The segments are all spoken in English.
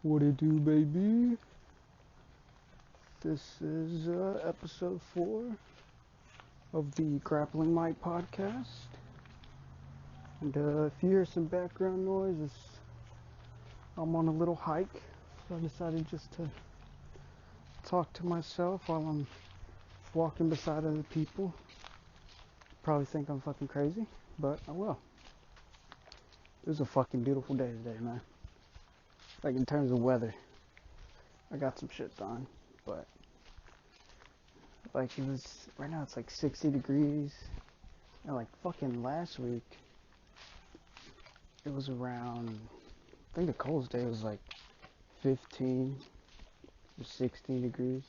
What it do, baby? This is episode 4 of the Grappling Mic podcast. And if you hear some background noise, I'm on a little hike, so I decided just to talk to myself while I'm walking beside other people. Probably think I'm fucking crazy, but I will. It was a fucking beautiful day today, man. Like, in terms of weather, I got some shit done, but like, it was, right now it's like 60 degrees, and like fucking last week, it was around, I think the coldest day was like 15 or 16 degrees.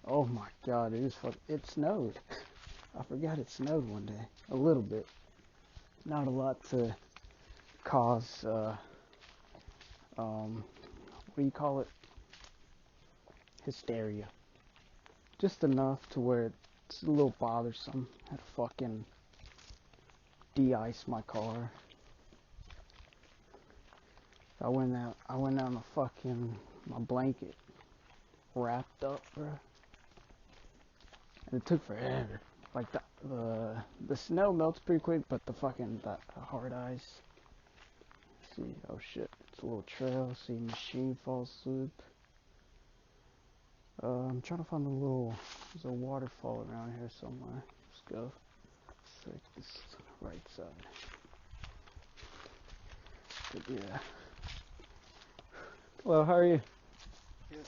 Oh my god, it snowed. I forgot it snowed one day, a little bit. Not a lot to cause, what do you call it? Hysteria. Just enough to where it's a little bothersome. I had to fucking de-ice my car. I went out on my blanket wrapped up, bro. And it took forever. Like, the snow melts pretty quick, but the hard ice. See, oh shit, it's a little trail. See, machine falls asleep. I'm trying to find there's a waterfall around here somewhere. Let's go. Let's take this right side. But yeah. Hello, how are you? Good.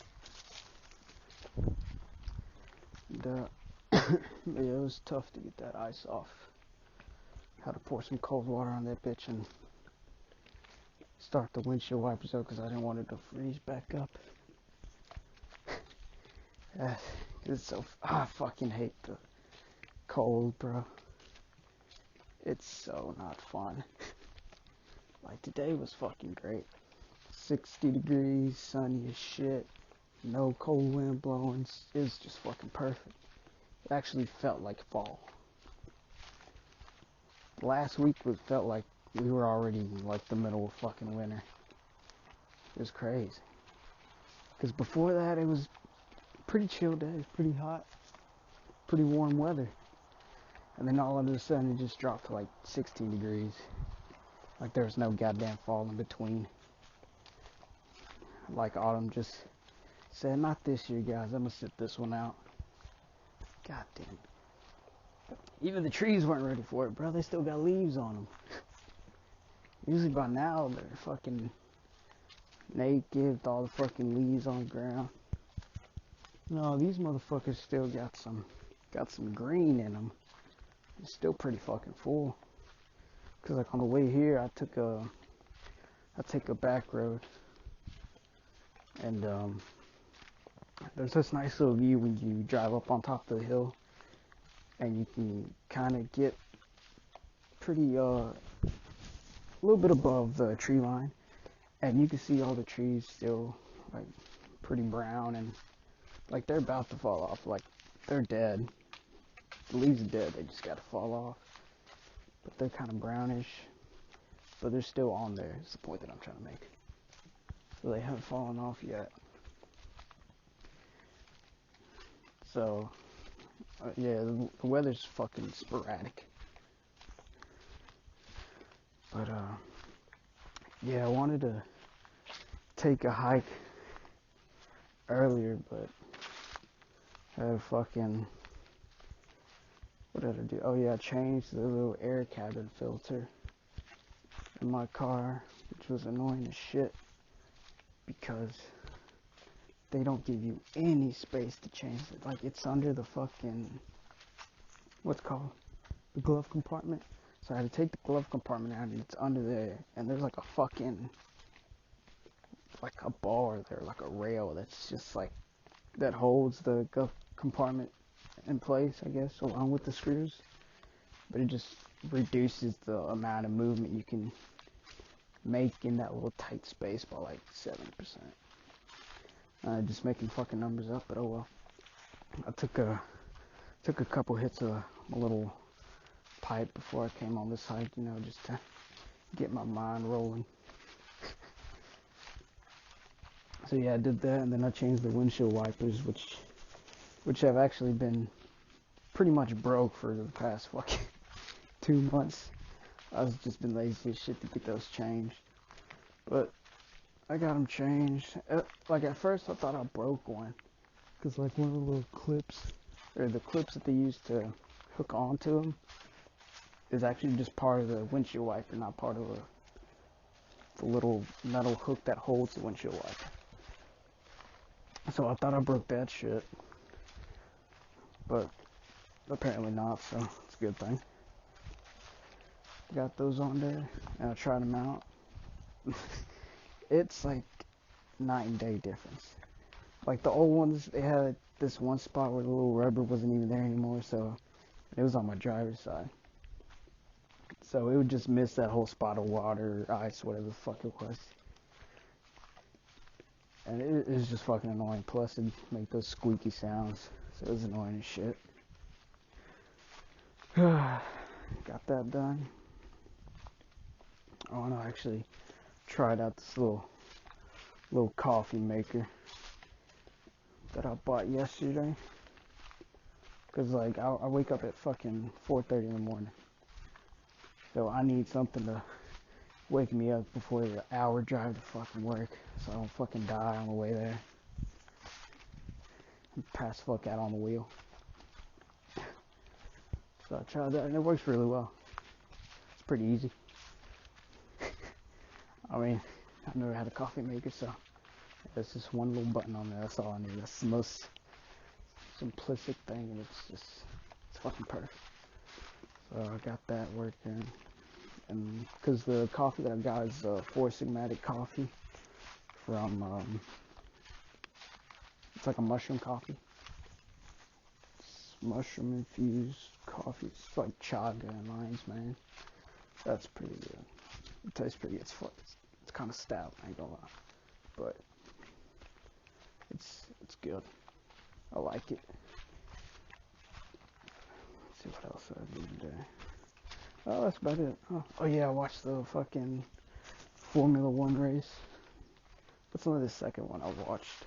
And, yeah, it was tough to get that ice off. Had to pour some cold water on that bitch and start the windshield wipers out because I didn't want it to freeze back up. I fucking hate the cold, bro. It's so not fun. Like, today was fucking great. 60 degrees, sunny as shit, no cold wind blowing. It was just fucking perfect. It actually felt like fall. Last week felt like we were already in like the middle of fucking winter. It was crazy. Because before that, it was pretty chill days, pretty hot, pretty warm weather. And then all of a sudden, it just dropped to like 16 degrees. Like there was no goddamn fall in between. Like autumn just said, not this year, guys. I'm gonna sit this one out. God damn it. Even the trees weren't ready for it, bro. They still got leaves on them. Usually by now, they're fucking naked with all the fucking leaves on the ground. No, these motherfuckers still got some green in them. It's still pretty fucking full. Cause like on the way here, I take a back road, and there's this nice little view when you drive up on top of the hill, and you can kind of get pretty a little bit above the tree line, and you can see all the trees still like pretty brown and like they're about to fall off, like they're dead. The leaves are dead, they just gotta fall off. But they're kind of brownish, but they're still on there, is the point that I'm trying to make. So they haven't fallen off yet. So, yeah, the weather's fucking sporadic. But, yeah, I wanted to take a hike earlier, but I had what did I do? Oh yeah, I changed the little air cabin filter in my car, which was annoying as shit because they don't give you any space to change it. Like, it's under the fucking, what's called, the glove compartment. So I had to take the glove compartment out and it's under there, and there's like a fucking, like a bar there, like a rail that's just like, that holds the glove compartment in place, I guess, along with the screws. But it just reduces the amount of movement you can make in that little tight space by like 70%. Just making fucking numbers up, but oh well. I took a couple hits of a little pipe before I came on this hike, just to get my mind rolling. So yeah, I did that, and then I changed the windshield wipers, which have actually been pretty much broke for the past fucking 2 months. I've just been lazy as shit to get those changed, but I got them changed. Like at first I thought I broke one, cause like one of the little clips, or the clips that they use to hook onto them, is actually just part of the windshield wiper, not part of the little metal hook that holds the windshield wiper. So I thought I broke that shit, but apparently not, so it's a good thing. Got those on there, and I tried them out. It's like night and day difference. Like the old ones, they had this one spot where the little rubber wasn't even there anymore, so it was on my driver's side. So it would just miss that whole spot of water, ice, whatever the fuck it was. And it was just fucking annoying. Plus it'd make those squeaky sounds, so it was annoying as shit. Got that done. I want to actually tried out this little coffee maker that I bought yesterday. Cause like I wake up at fucking 4:30 in the morning, so I need something to wake me up before the hour drive to fucking work, so I don't fucking die on the way there and pass fuck out on the wheel. So I tried that, and it works really well. It's pretty easy. I mean, I've never had a coffee maker, so there's just one little button on there. That's all I need. That's the most simplistic thing, and it's fucking perfect. So I got that working, and because the coffee that I got is Four Sigmatic coffee from it's like a mushroom coffee. It's mushroom infused coffee. It's like chaga and lion's mane. That's pretty good. It tastes pretty good as fuck. It's kind of stout, I ain't gonna lie, but it's good. I like it. Let's see what else I did today. Oh, that's about it. Oh yeah, I watched the fucking Formula One race. That's only the second one I watched.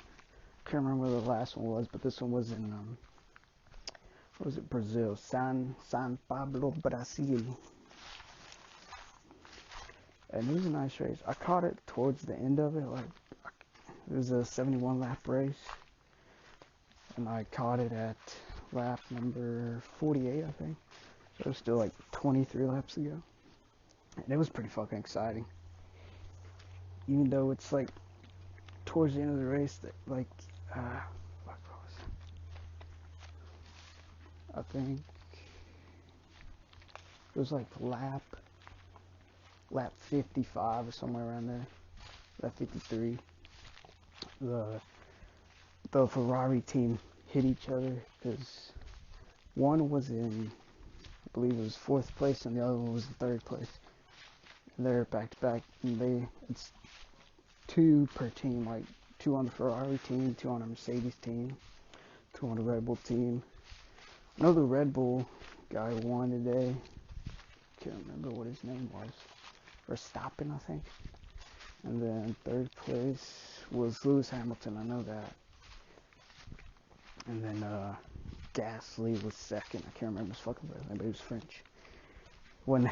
Can't remember where the last one was, but this one was in what was it, Brazil, San Pablo, Brazil. And it was a nice race. I caught it towards the end of it, like it was a 71 lap race, and I caught it at lap number 48, I think. So it was still like 23 laps ago, and it was pretty fucking exciting. Even though it's like towards the end of the race, that like what was it? I think it was like lap 55 or somewhere around there, lap 53. The Ferrari team hit each other because one was in, I believe it was 4th place, and the other one was in 3rd place. And they're back to back, and it's 2 per team, like 2 on the Ferrari team, 2 on the Mercedes team, 2 on the Red Bull team. I know the Red Bull guy won today. Can't remember what his name was. Verstappen, I think. And then 3rd place was Lewis Hamilton, I know that. And then Gasly was 2nd. I can't remember his fucking name, but he was French. When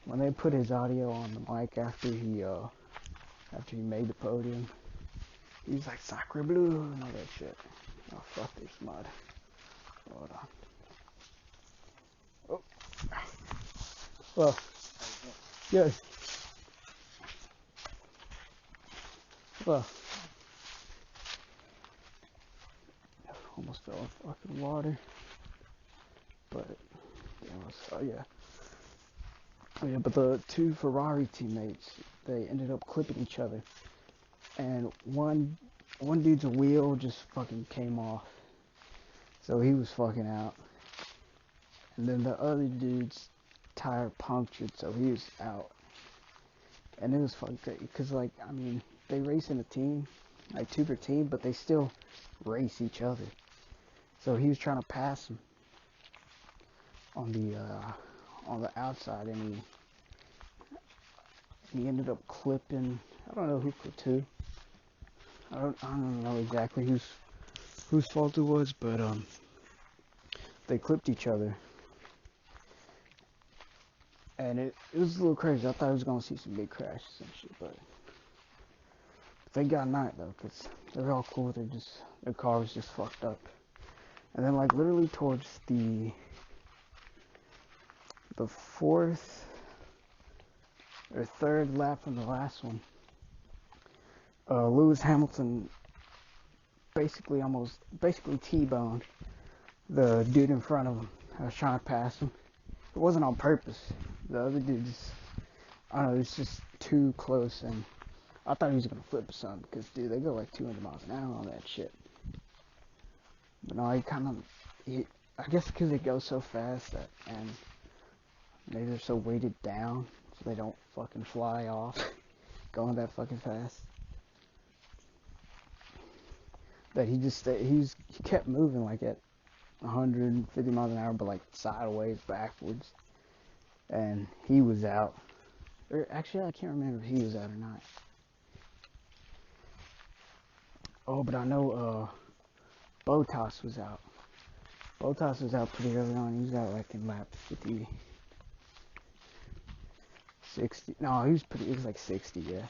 they put his audio on the mic after he made the podium, he was like Sacre Bleu and all that shit. Oh fuck, there's mud. Hold on. Oh. Well, good. Well, almost fell in fucking water. But oh yeah, but the 2 Ferrari teammates, they ended up clipping each other, and one dude's wheel just fucking came off, so he was fucking out, and then the other dude's tire punctured, so he was out. And it was fucking great, because like, I mean, they race in a team, like 2 per team, but they still race each other. So he was trying to pass him on the outside, and he ended up clipping, I don't know who clipped who, I don't know exactly whose fault it was, but they clipped each other, and it was a little crazy. I thought I was gonna see some big crashes and shit, but thank God not though, cause they're all cool. Their car was just fucked up, and then like literally towards the fourth or third lap from the last one, Lewis Hamilton basically T-boned the dude in front of him. I was trying to pass him. It wasn't on purpose. The other dude just, I don't know, it was just too close, and I thought he was gonna flip or something, because dude, they go like 200 miles an hour on that shit. But no, I guess because it goes so fast that, and maybe they're so weighted down, so they don't fucking fly off going that fucking fast. That he kept moving like at 150 miles an hour, but like sideways, backwards, and he was out. Or actually, I can't remember if he was out or not. Oh, but I know Bottas was out. Bottas was out pretty early on. He was out like in lap 50, 60. No, it was like 60, yeah.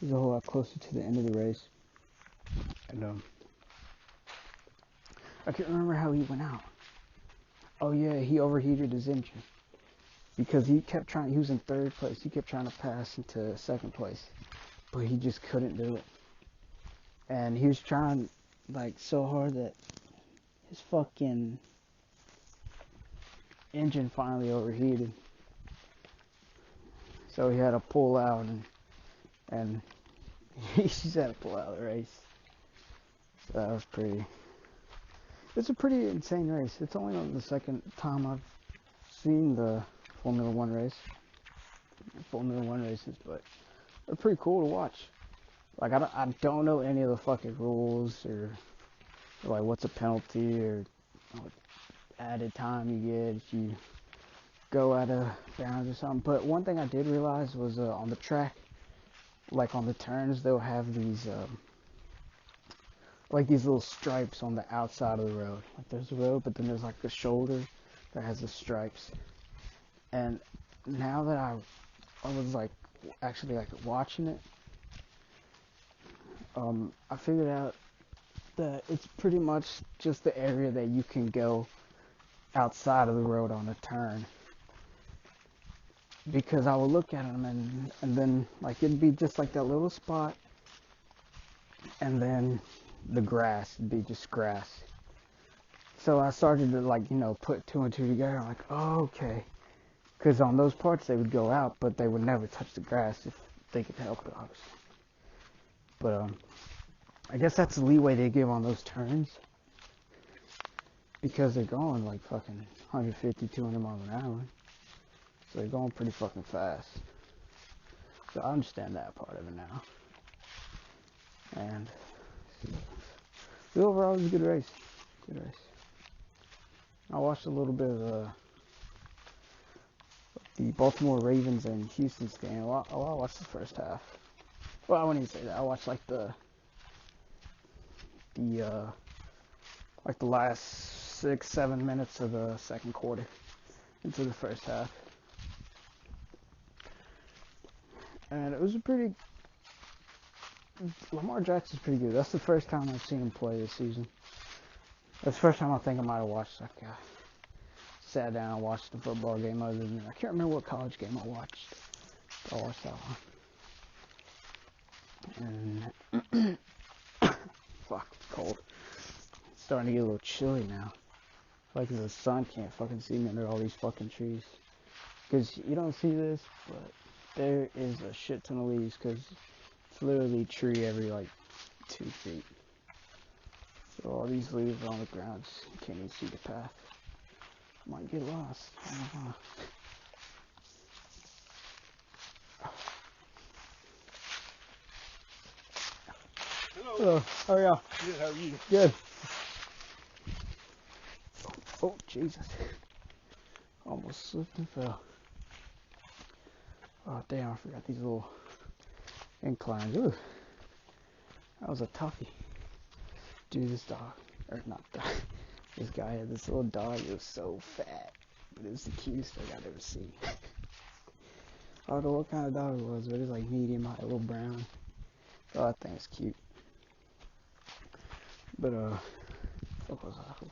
He was a whole lot closer to the end of the race. And I can't remember how he went out. Oh yeah, he overheated his engine. Because he was in third place. He kept trying to pass into second place. But he just couldn't do it. And he was trying like so hard that his fucking engine finally overheated. So he had to pull out and he just had to pull out of the race. So that was it's a pretty insane race. It's only the second time I've seen the Formula One races, but they're pretty cool to watch. Like I don't know any of the fucking rules or like what's a penalty or what added time you get if you go out of bounds or something. But one thing I did realize was on the track, like on the turns, they'll have these like these little stripes on the outside of the road. Like there's a road, but then there's like a shoulder that has the stripes. And now that I was like actually like watching it, I figured out that it's pretty much just the area that you can go outside of the road on a turn. Because I would look at them and then like it'd be just like that little spot, and then the grass would be just grass. So I started to like, put two and two together. I'm like, oh, okay. Because on those parts they would go out, but they would never touch the grass if they could help it, obviously. But I guess that's the leeway they give on those turns, because they're going like fucking 150, 200 miles an hour. So they're going pretty fucking fast. So I understand that part of it now. And the overall was a good race. I watched a little bit of the Baltimore Ravens and Houston's game. I watched the first half. Well, I wouldn't even say that. I watched like the last 6-7 minutes of the second quarter into the first half. And it was Lamar Jackson's pretty good. That's the first time I've seen him play this season. That's the first time I think I might have watched, like, sat down and watched the football game other than, I can't remember what college game I watched. But I watched that one. And, fuck, it's cold. It's starting to get a little chilly now. Like the sun can't fucking see me under all these fucking trees. Because you don't see this, but there is a shit ton of leaves, because it's literally a tree every like 2 feet. So all these leaves are on the ground, you can't even see the path. Might get lost. I don't know. Hello. How are you? Good, how are you? Good. Oh, Jesus. Almost slipped and fell. Oh, damn, I forgot these little inclines. Ooh. That was a toughie. Dude, this dog, or not dog, this guy had this little dog. It was so fat, but it was the cutest thing I'd ever seen. I don't know what kind of dog it was, but it was like medium height, a little brown. Oh, that thing is cute. But, what was I?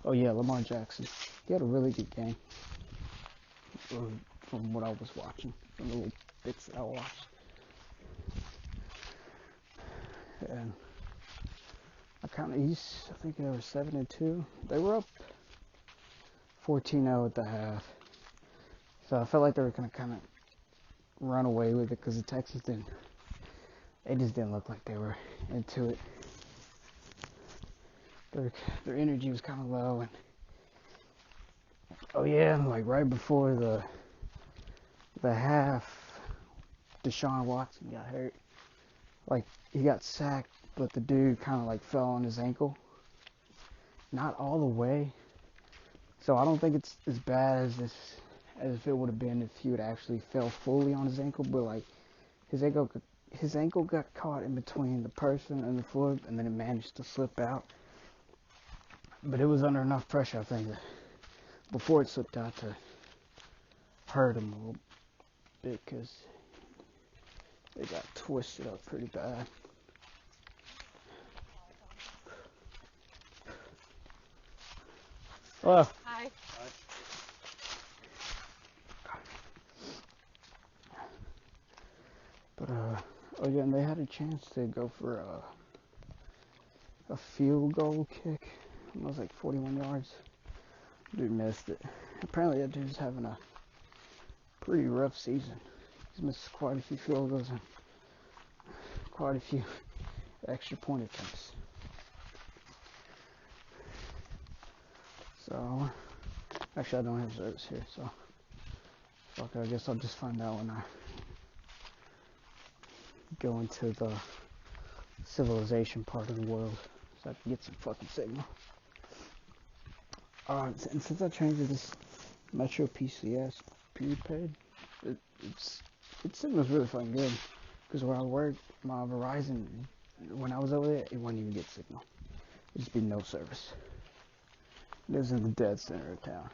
Oh yeah, Lamar Jackson. He had a really good game. From what I was watching, from the little bits that I watched. And I think they were 7-2. They were up 14-0 at the half. So I felt like they were going to kind of run away with it because the Texans they just didn't look like they were into it. Their energy was kind of low. And oh yeah, like right before the half, Deshaun Watson got hurt. Like, he got sacked, but the dude kind of like fell on his ankle. Not all the way. So I don't think it's as bad as if it would have been if he would actually fell fully on his ankle, but like his ankle got caught in between the person and the floor, and then it managed to slip out. But it was under enough pressure, I think, before it slipped out to hurt him a little bit, because it got twisted up pretty bad. Hello. Hi. But oh yeah, and they had a chance to go for a field goal kick. It was like 41 yards. Dude missed it. Apparently that dude's having a pretty rough season. He's missed quite a few field goals and quite a few extra point attempts. So, actually I don't have service here, so fuck it, I guess I'll just find out when I go into the civilization part of the world, so I can get some fucking signal. And since I changed to this Metro PCS prepaid, its signal's really fucking good. Because where I work, my Verizon, when I was over there, it wouldn't even get signal. It'd just be no service. It is in the dead center of town.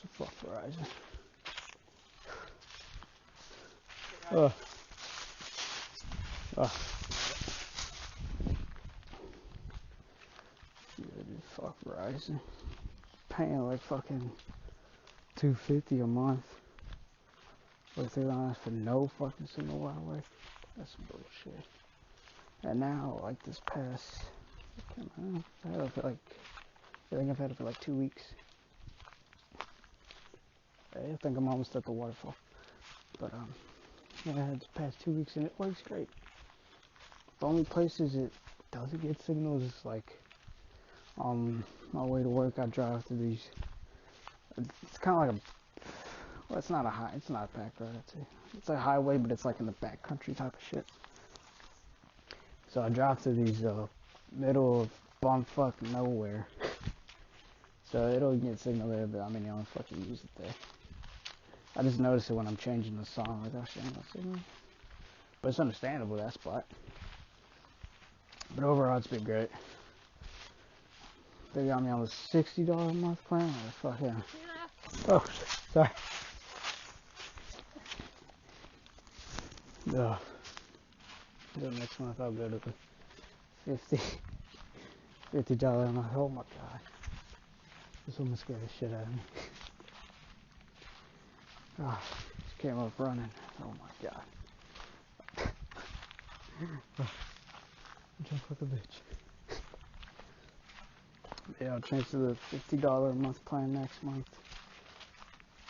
So fuck Verizon. Yeah, dude, fuck Verizon. Paying like fucking $250 a month. Like $3 for no fucking signal where I work. That's some bullshit. And now, like this past, I had it for like, I think I've had it for like 2 weeks. I think I'm almost at the waterfall. But yeah, I had the past 2 weeks and it works great. The only places it doesn't get signals is like on my way to work. I drive through these. It's kind of like well, it's not a back road. It's a highway, but it's like in the back country type of shit. So I drive through these middle of bumfuck nowhere. So it'll get signal there, but I mean, you don't fucking use it there. I just notice it when I'm changing the song. Like, oh shit, no signal. But it's understandable, that spot. But overall, it's been great. They got me on the $60 a month plan. Or fuck yeah. Oh, sorry. No. The next month I'll go to the $50 a month. Oh my god. This almost scared the shit out of me. Oh, just came up running. Oh my god. Jump like a bitch. Yeah, I'll change to the $50 a month plan next month.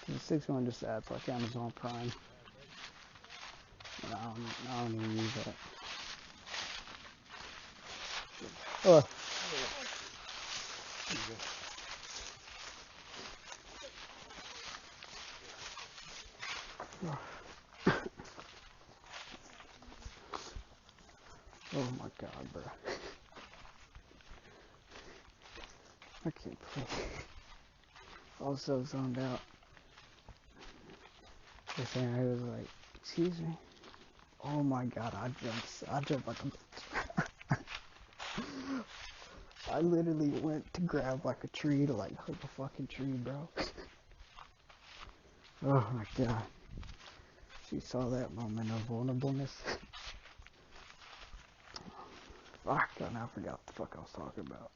The 6 one just adds like Amazon Prime. And I don't even use that. Oh. Oh my god, bro. I can't believe it. Also zoned out. The thing I was like, excuse me. Oh my god, I jumped like a I literally went to grab like a tree to like hug a fucking tree, bro. Oh my god. She saw that moment of vulnerableness. Fuck, I now forgot what the fuck I was talking about.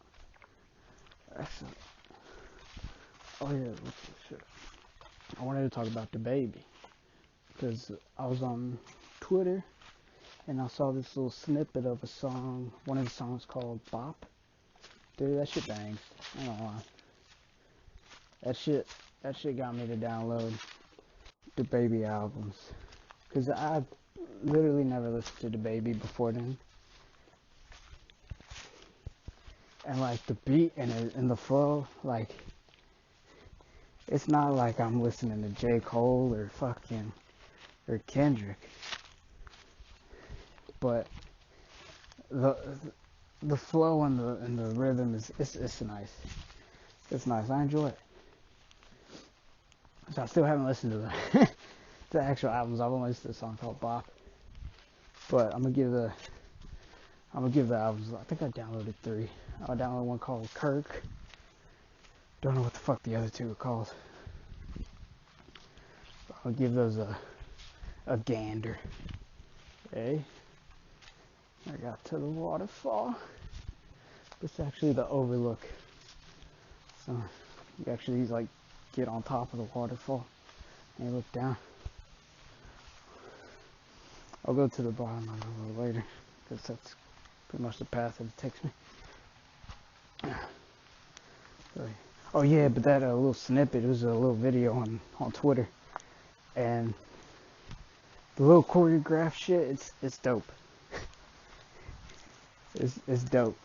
Actually, oh yeah, shit. I wanted to talk about the baby. Because I was on Twitter and I saw this little snippet of a song, one of the songs called Bop. Dude, that shit bangs. I don't know why. That shit got me to download the Baby albums. Because I literally never listened to the Baby before then. And like the beat and the flow, like, it's not like I'm listening to J. Cole or Kendrick. But the flow and the rhythm it's nice. It's nice. I enjoy it. So I still haven't listened to the actual albums. I've only listened to a song called Bop. But I'm gonna give the albums. I think I downloaded 3. I downloaded one called Kirk. Don't know what the fuck the other 2 are called. But I'll give those a gander. Okay. I got to the waterfall. It's actually the overlook. So you actually like get on top of the waterfall and you look down. I'll go to the bottom of it a little later because that's pretty much the path that it takes me. Oh yeah, but that little snippet, it was a little video on Twitter, and the little choreographed shit, it's dope. It's dope.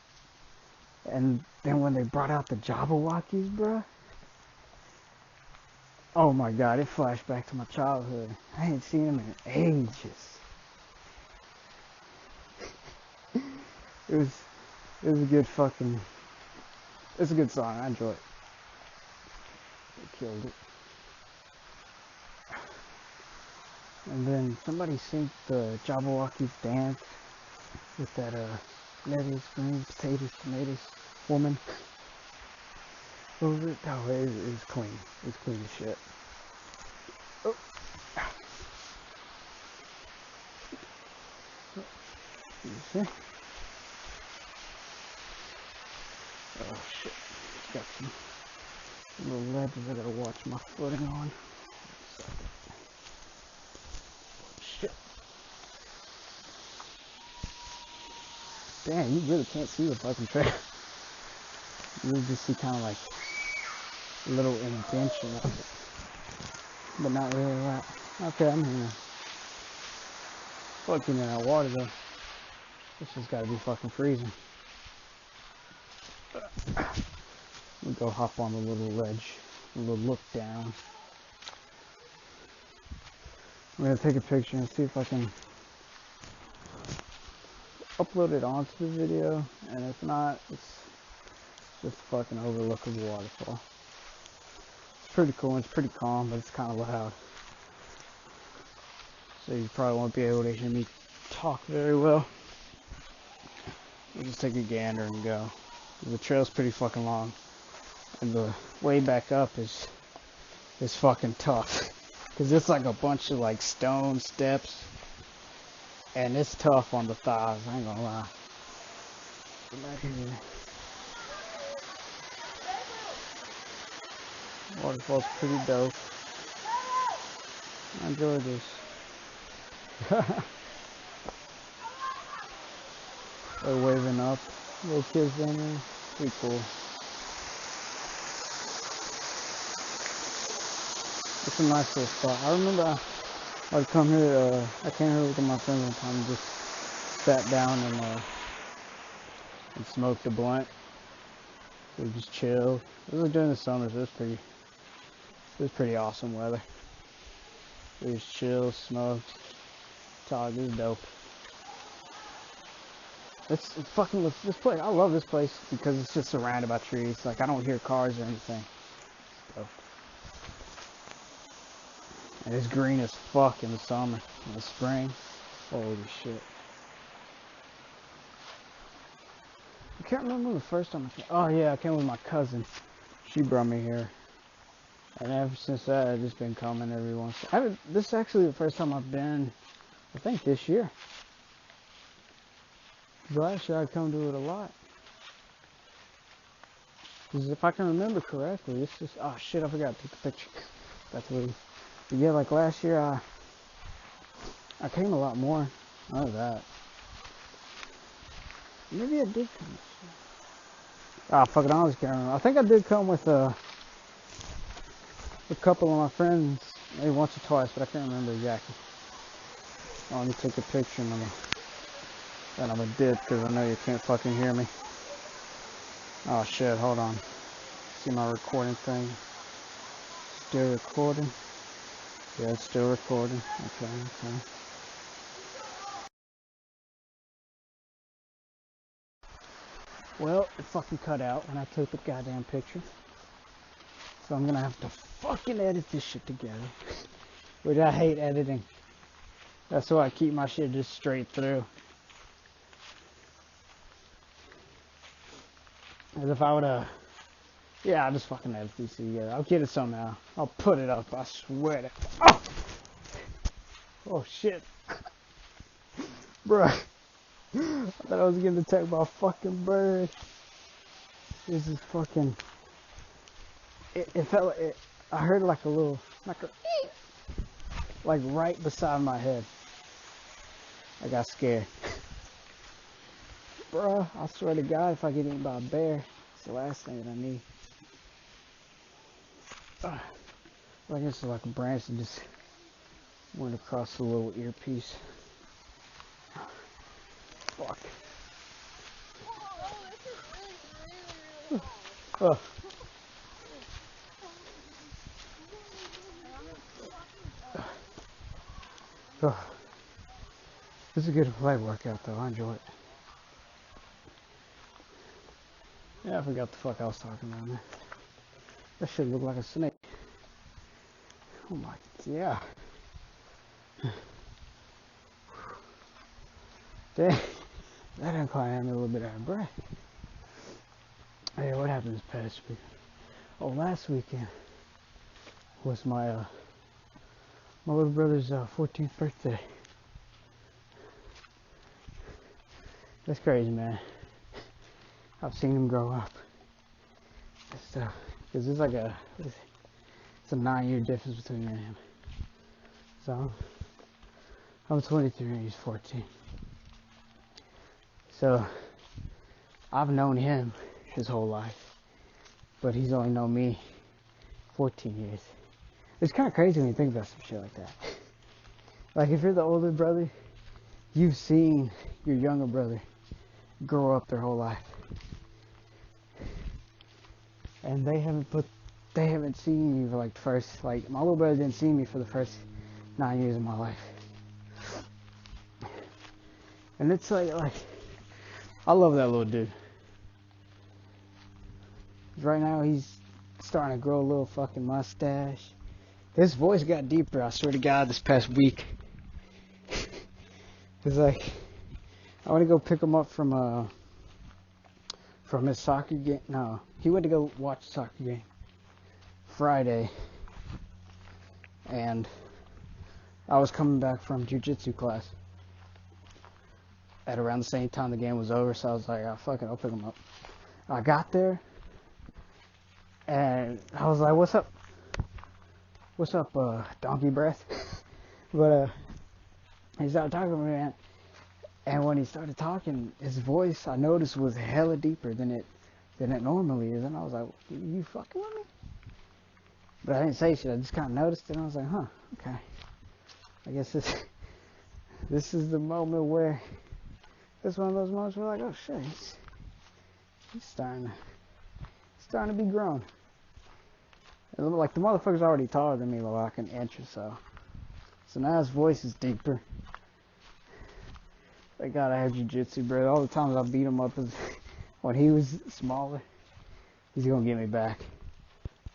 And then when they brought out the Jabberwockies, bruh, oh my god, it flashed back to my childhood. I ain't seen them in ages. It was a good fucking, it's a good song. I enjoy it. They killed it. And then somebody synced the Jabberwockies dance with that lettuce, green, potatoes, tomatoes woman over it. Oh, it was clean. It was clean as shit. Oh. You see? Oh shit. It's got some little ledges I gotta watch my footing on. Shit. Damn, you really can't see the fucking trail. You really just see kind of like a little indention of it. But not really a lot. Okay, I'm here. Fucking in that water though. This just gotta be fucking freezing. We go hop on the little ledge, a little look down. I'm gonna take a picture and see if I can upload it onto the video, and if not, it's just a fucking overlook of the waterfall. It's pretty cool, it's pretty calm, but it's kind of loud. So you probably won't be able to hear me talk very well. We'll just take a gander and go. The trail's pretty fucking long, and the way back up is fucking tough, because it's like a bunch of like stone steps, and it's tough on the thighs, I ain't gonna lie. Come back here. Waterfall's pretty dope. I enjoy this. They're waving up. Little kids in there. Pretty cool. It's a nice little spot. I remember I'd come here, I came here with my friends one time and just sat down and smoked a blunt. We just chill. It was during the summer, so it was pretty awesome weather. We just chill, smoked, talked. It was dope. This place, I love this place because it's just surrounded by trees. Like, I don't hear cars or anything. So. And it's green as fuck in the summer. In the spring, Holy shit. I can't remember the first time I came. Oh yeah, I came with my cousin. She brought me here. And ever since that, I've just been coming every once. This is actually the first time I've been, I think, this year. Last year I'd come to it a lot. Because if I can remember correctly, it's just, oh shit, I forgot to take the picture. That's weird. But yeah, like last year, I came a lot more. I know that. Maybe I did come. Ah, fuck it, I always can't remember. I think I did come with a couple of my friends, maybe once or twice, but I can't remember exactly. Oh, let me take a picture and then I'm a dip because I know you can't fucking hear me. Oh shit, hold on. See my recording thing? Still recording? Yeah, it's still recording. Okay. Well, it fucking cut out when I took the goddamn picture. So I'm gonna have to fucking edit this shit together. Which I hate editing. That's why I keep my shit just straight through. As if I would've... Yeah, I'll just fucking edit these together. I'll get it somehow. I'll put it up, I swear to... Oh! Oh shit. Bruh. I thought I was getting attacked by a fucking bird. This is fucking... It felt like... I heard like a little... Like right beside my head. I got scared. Bruh, I swear to God, if I get eaten by a bear, it's the last thing that I need. I guess it's like a branch that just went across the little earpiece. Fuck. Oh. Oh. This is a good leg workout though, I enjoy it. Yeah, I forgot the fuck I was talking about, man. That shit looked like a snake. Oh my god. Dang. That incline had me a little bit out of breath. Hey, what happened this past week? Oh, last weekend was my little brother's 14th birthday. That's crazy, man. I've seen him grow up. Cause it's like it's a 9-year difference between me and him. So I'm 23 and he's 14. So I've known him his whole life, but he's only known me 14 years. It's kind of crazy when you think about some shit like that. Like if you're the older brother, you've seen your younger brother grow up their whole life. And they haven't seen me for like the first, like my little brother didn't see me for the first 9 years of my life. And it's like I love that little dude. Right now he's starting to grow a little fucking mustache. His voice got deeper, I swear to God, this past week. It's like I went to go pick him up from his soccer game. No, he went to go watch a soccer game Friday, and I was coming back from jiu-jitsu class at around the same time the game was over, so I was like, oh, fuck it, I'll pick him up. I got there, and I was like, what's up, donkey breath? But, he started talking to me, man, and when he started talking, his voice, I noticed, was hella deeper than it normally is, and I was like, you fucking with me? But I didn't say shit, I just kind of noticed it, and I was like, huh, okay. I guess this is the moment where, it's one of those moments where like, oh shit, he's starting to be grown. And like the motherfucker's already taller than me by like an inch or so. So now his voice is deeper. Thank God I have jiu-jitsu, bro. All the times I beat him up when he was smaller, he's gonna get me back.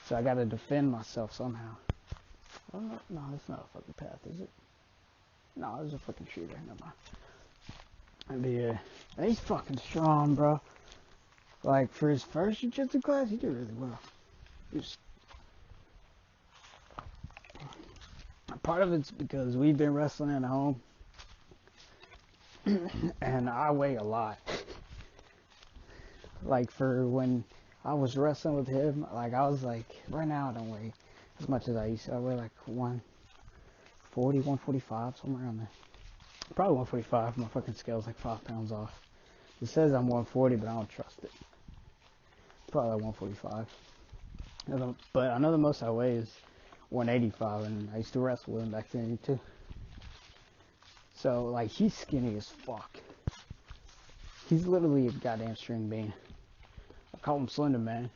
So I gotta defend myself somehow. No, that's not a fucking path, is it? No, it was a fucking shooter. Never mind. But yeah, and he's fucking strong, bro. Like, for his first jiu-jitsu class, he did really well. Part of it's because we've been wrestling at home, and I weigh a lot. Like, for when I was wrestling with him, like, I was like, right now I don't weigh as much as I used to. I weigh like 140, 145, somewhere around there. Probably 145. My fucking scale's like 5 pounds off. It says I'm 140, but I don't trust it. Probably like 145. But I know the most I weigh is 185, and I used to wrestle with him back then too. So, like, he's skinny as fuck. He's literally a goddamn string bean. I call him Slender Man.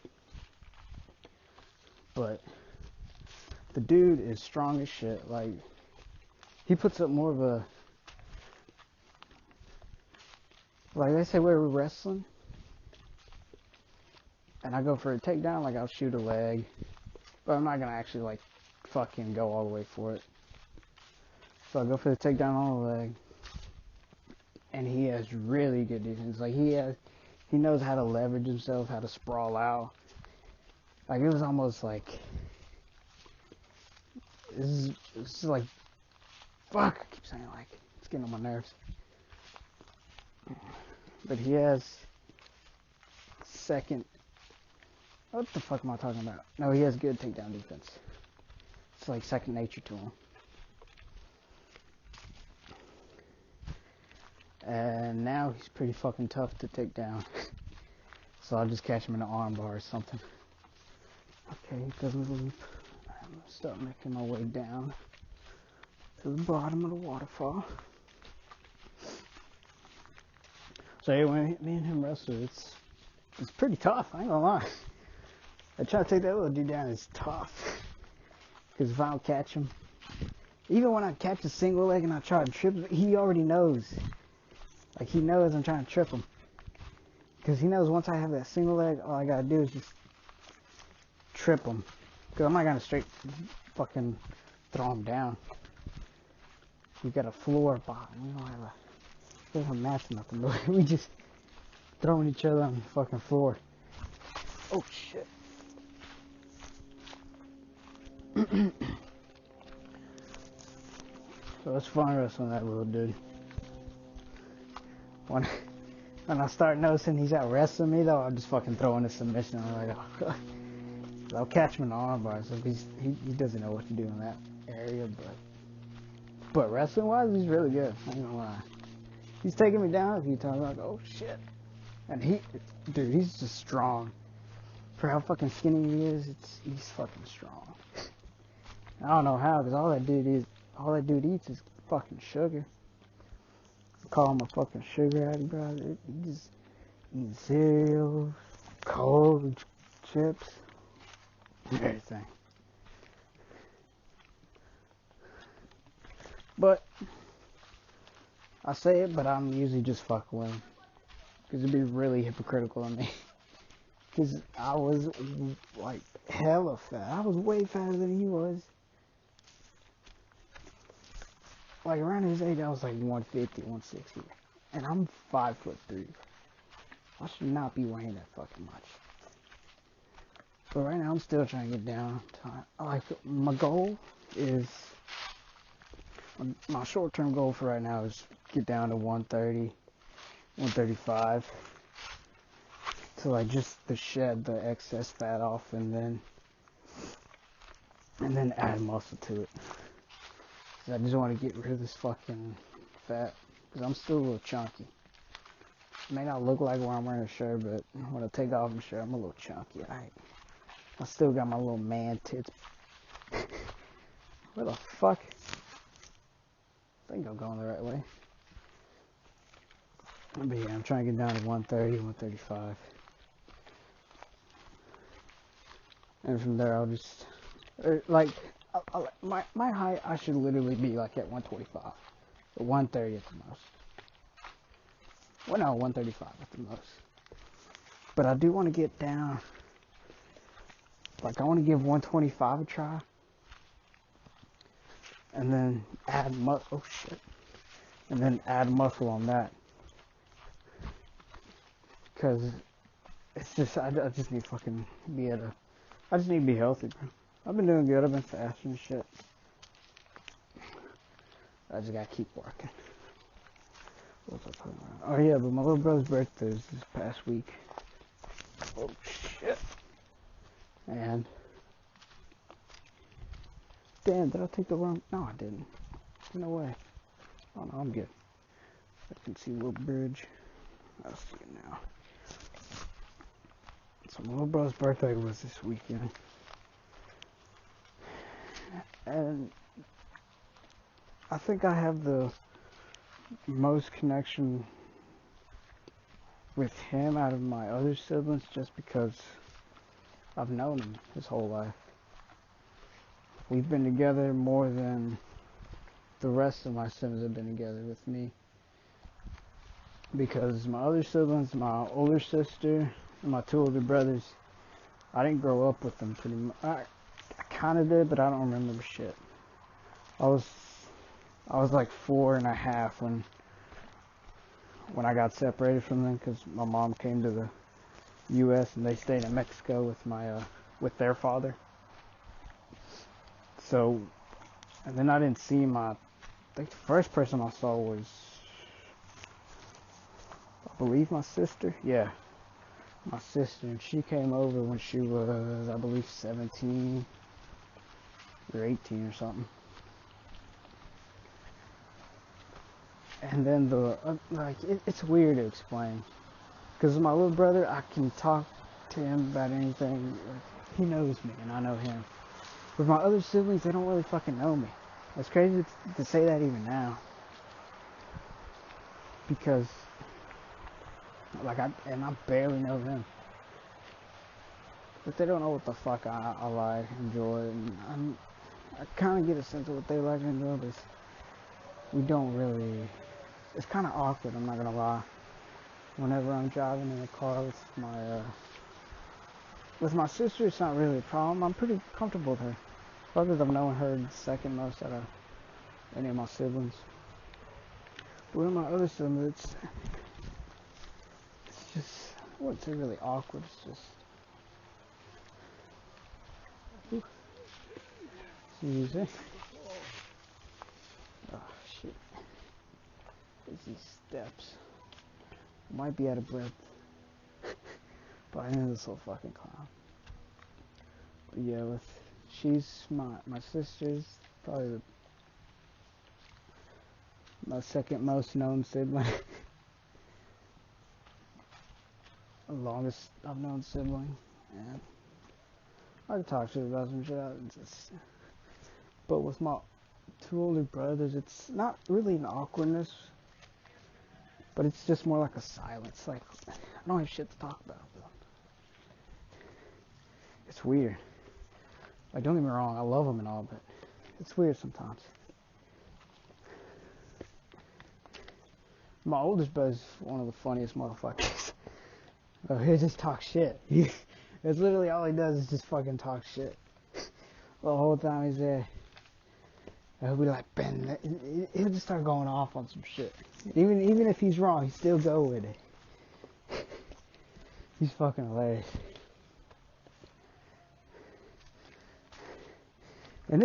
But the dude is strong as shit. Like, he puts up more of a... Like, they say we were wrestling, and I go for a takedown, like, I'll shoot a leg. But I'm not gonna actually, like, fucking go all the way for it. So I go for the takedown on the leg. And he has really good defense. Like, he knows how to leverage himself, how to sprawl out. Like, it was almost like, this is like, fuck, I keep saying like, it's getting on my nerves. But he has second, what the fuck am I talking about? No, he has good takedown defense. It's like second nature to him. And now he's pretty fucking tough to take down. So I'll just catch him in an arm bar or something. Okay, he doesn't leave. I'm gonna start making my way down to the bottom of the waterfall. So yeah, when me and him wrestle, it's pretty tough, I ain't gonna lie. I try to take that little dude down, it's tough. Because if I don't catch him, even when I catch a single leg and I try to trip him, he already knows. Like, he knows I'm trying to trip him. Because he knows once I have that single leg, all I gotta do is just trip him. Because I'm not gonna straight fucking throw him down. We got a floor bottom. We don't have a match or nothing. But we just throwing each other on the fucking floor. Oh shit. So it's fun wrestling that little dude. When I start noticing he's out wrestling me, though, I'll just fucking throw in a submission. I'm like, oh. I'll catch him in the arm bar, so he doesn't know what to do in that area, but wrestling wise, he's really good. I ain't gonna lie. He's taking me down a few times. I'm like, oh shit. And dude, he's just strong. For how fucking skinny he is, he's fucking strong. I don't know how, because all that dude eats is fucking sugar. Call him a fucking sugar addict, bro. He just eats cereal, cold chips, everything. But I say it, but I'm usually just fucking with him. Because it'd be really hypocritical of me. Because I was like hella fat. I was way fatter than he was. Like, around his age, I was like 150, 160. And I'm 5'3". I should not be weighing that fucking much. But right now, I'm still trying to get down. Like, my goal is... My short-term goal for right now is get down to 130, 135. To, like, just to shed the excess fat off and then add muscle to it. I just want to get rid of this fucking fat, because I'm still a little chunky. It may not look like where I'm wearing a shirt, but when I take off my shirt, I'm a little chunky. I still got my little man tits. Where the fuck? I think I'm going the right way. But yeah, I'm trying to get down to 130, 135. And from there, I'll just... like... my height, I should literally be like at 125, or 130 at the most. Well, no, 135 at the most. But I do want to get down, like, I want to give 125 a try, and then add oh shit, and then add muscle on that. Because it's just, I just need to fucking be I just need to be healthy, bro. I've been doing good. I've been fasting and shit. I just gotta keep working. What was I talking about? Oh yeah, but my little brother's birthday is this past week. Oh shit. And damn, did I take the wrong? No, I didn't. No way. Oh no, I'm good. I can see a little bridge. I'll see it now. So my little brother's birthday was this weekend. And I think I have the most connection with him out of my other siblings just because I've known him his whole life. We've been together more than the rest of my siblings have been together with me. Because my other siblings, my older sister, and my two older brothers, I didn't grow up with them pretty much. I kind of did, but I don't remember shit. I was like 4.5 when I got separated from them because my mom came to the U.S. and they stayed in Mexico with their father. So, and then I didn't see I think the first person I saw was, I believe, my sister. Yeah, my sister. And she came over when she was, I believe, 17 or 18 or something. And then it's weird to explain. Because my little brother, I can talk to him about anything. He knows me and I know him. With my other siblings, they don't really fucking know me. It's crazy to say that even now. Because, I barely know them. But they don't know what the fuck I like, enjoy, and I kind of get a sense of what they like and enjoy, but we don't really, it's kind of awkward, I'm not gonna lie. Whenever I'm driving in a car with my sister, it's not really a problem. I'm pretty comfortable with her. Probably I've known her the second most out of any of my siblings. But with my other siblings, it's just, I wouldn't say really awkward, it's just, excuse me. Oh shit. There's these steps. I might be out of breath. But I know this whole fucking clown. But yeah, she's my sister's probably my second most known sibling. The longest I've known sibling. And I can talk to her about some shit. But with my two older brothers, it's not really an awkwardness. But it's just more like a silence. Like, I don't have shit to talk about. It's weird. Like, don't get me wrong, I love them and all, but it's weird sometimes. My oldest brother's one of the funniest motherfuckers. He just talks shit. That's literally all he does is just fucking talk shit. The whole time he's there. He'll be like, Ben, he'll just start going off on some shit. Even if he's wrong, he still go with it. He's fucking hilarious. And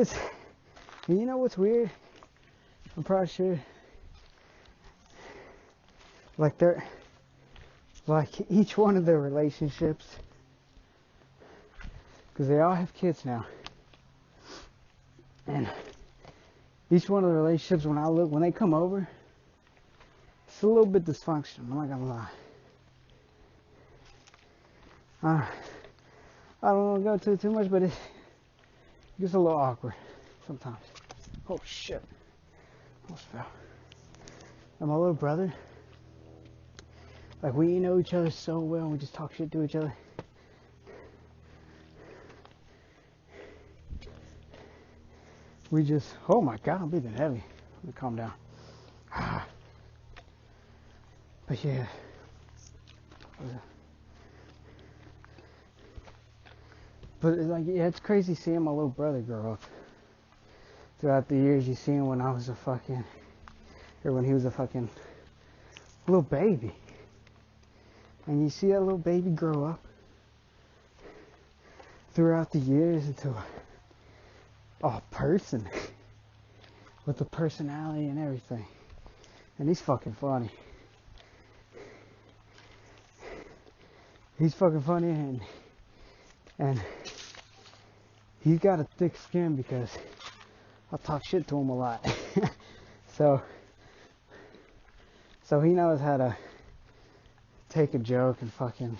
you know what's weird? I'm probably sure. Like each one of their relationships, because they all have kids now. And each one of the relationships, when they come over, it's a little bit dysfunctional, I'm not gonna lie. I don't want to go into it too much, but it gets a little awkward sometimes. Oh shit. Almost fell. And my little brother, like, we know each other so well, and we just talk shit to each other. We just, oh my god, I'm breathing heavy. Let me calm down. But yeah. But like, yeah, it's crazy seeing my little brother grow up. Throughout the years, you see him when I was a fucking or when he was a fucking little baby. And you see that little baby grow up throughout the years into a person with a personality and everything. And he's fucking funny. He's fucking funny, and he's got a thick skin because I talk shit to him a lot. so he knows how to take a joke and fucking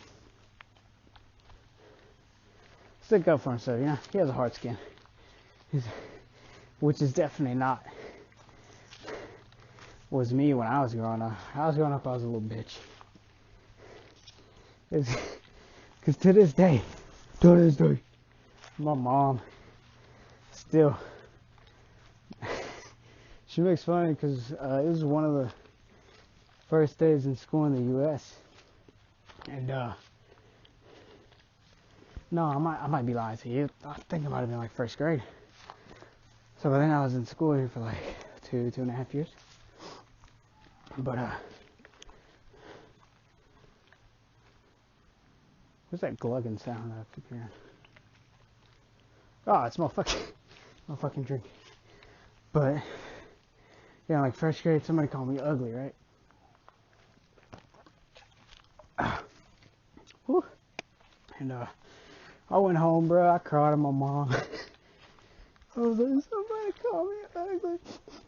stick up for himself, you know? He has a hard skin. Which is definitely not was me when I was growing up. I was a little bitch. Because to this day, my mom still, she makes fun because it was one of the first days in school in the U.S. And no, I might be lying to you. I think it might have been like first grade. So by then I was in school here for like 2.5 years. But what's that glugging sound I keep hearing? Oh, it's my fucking drink. But yeah, like first grade, somebody called me ugly, right? Whew. And I went home, bro. I cried to my mom. I was like, somebody called me ugly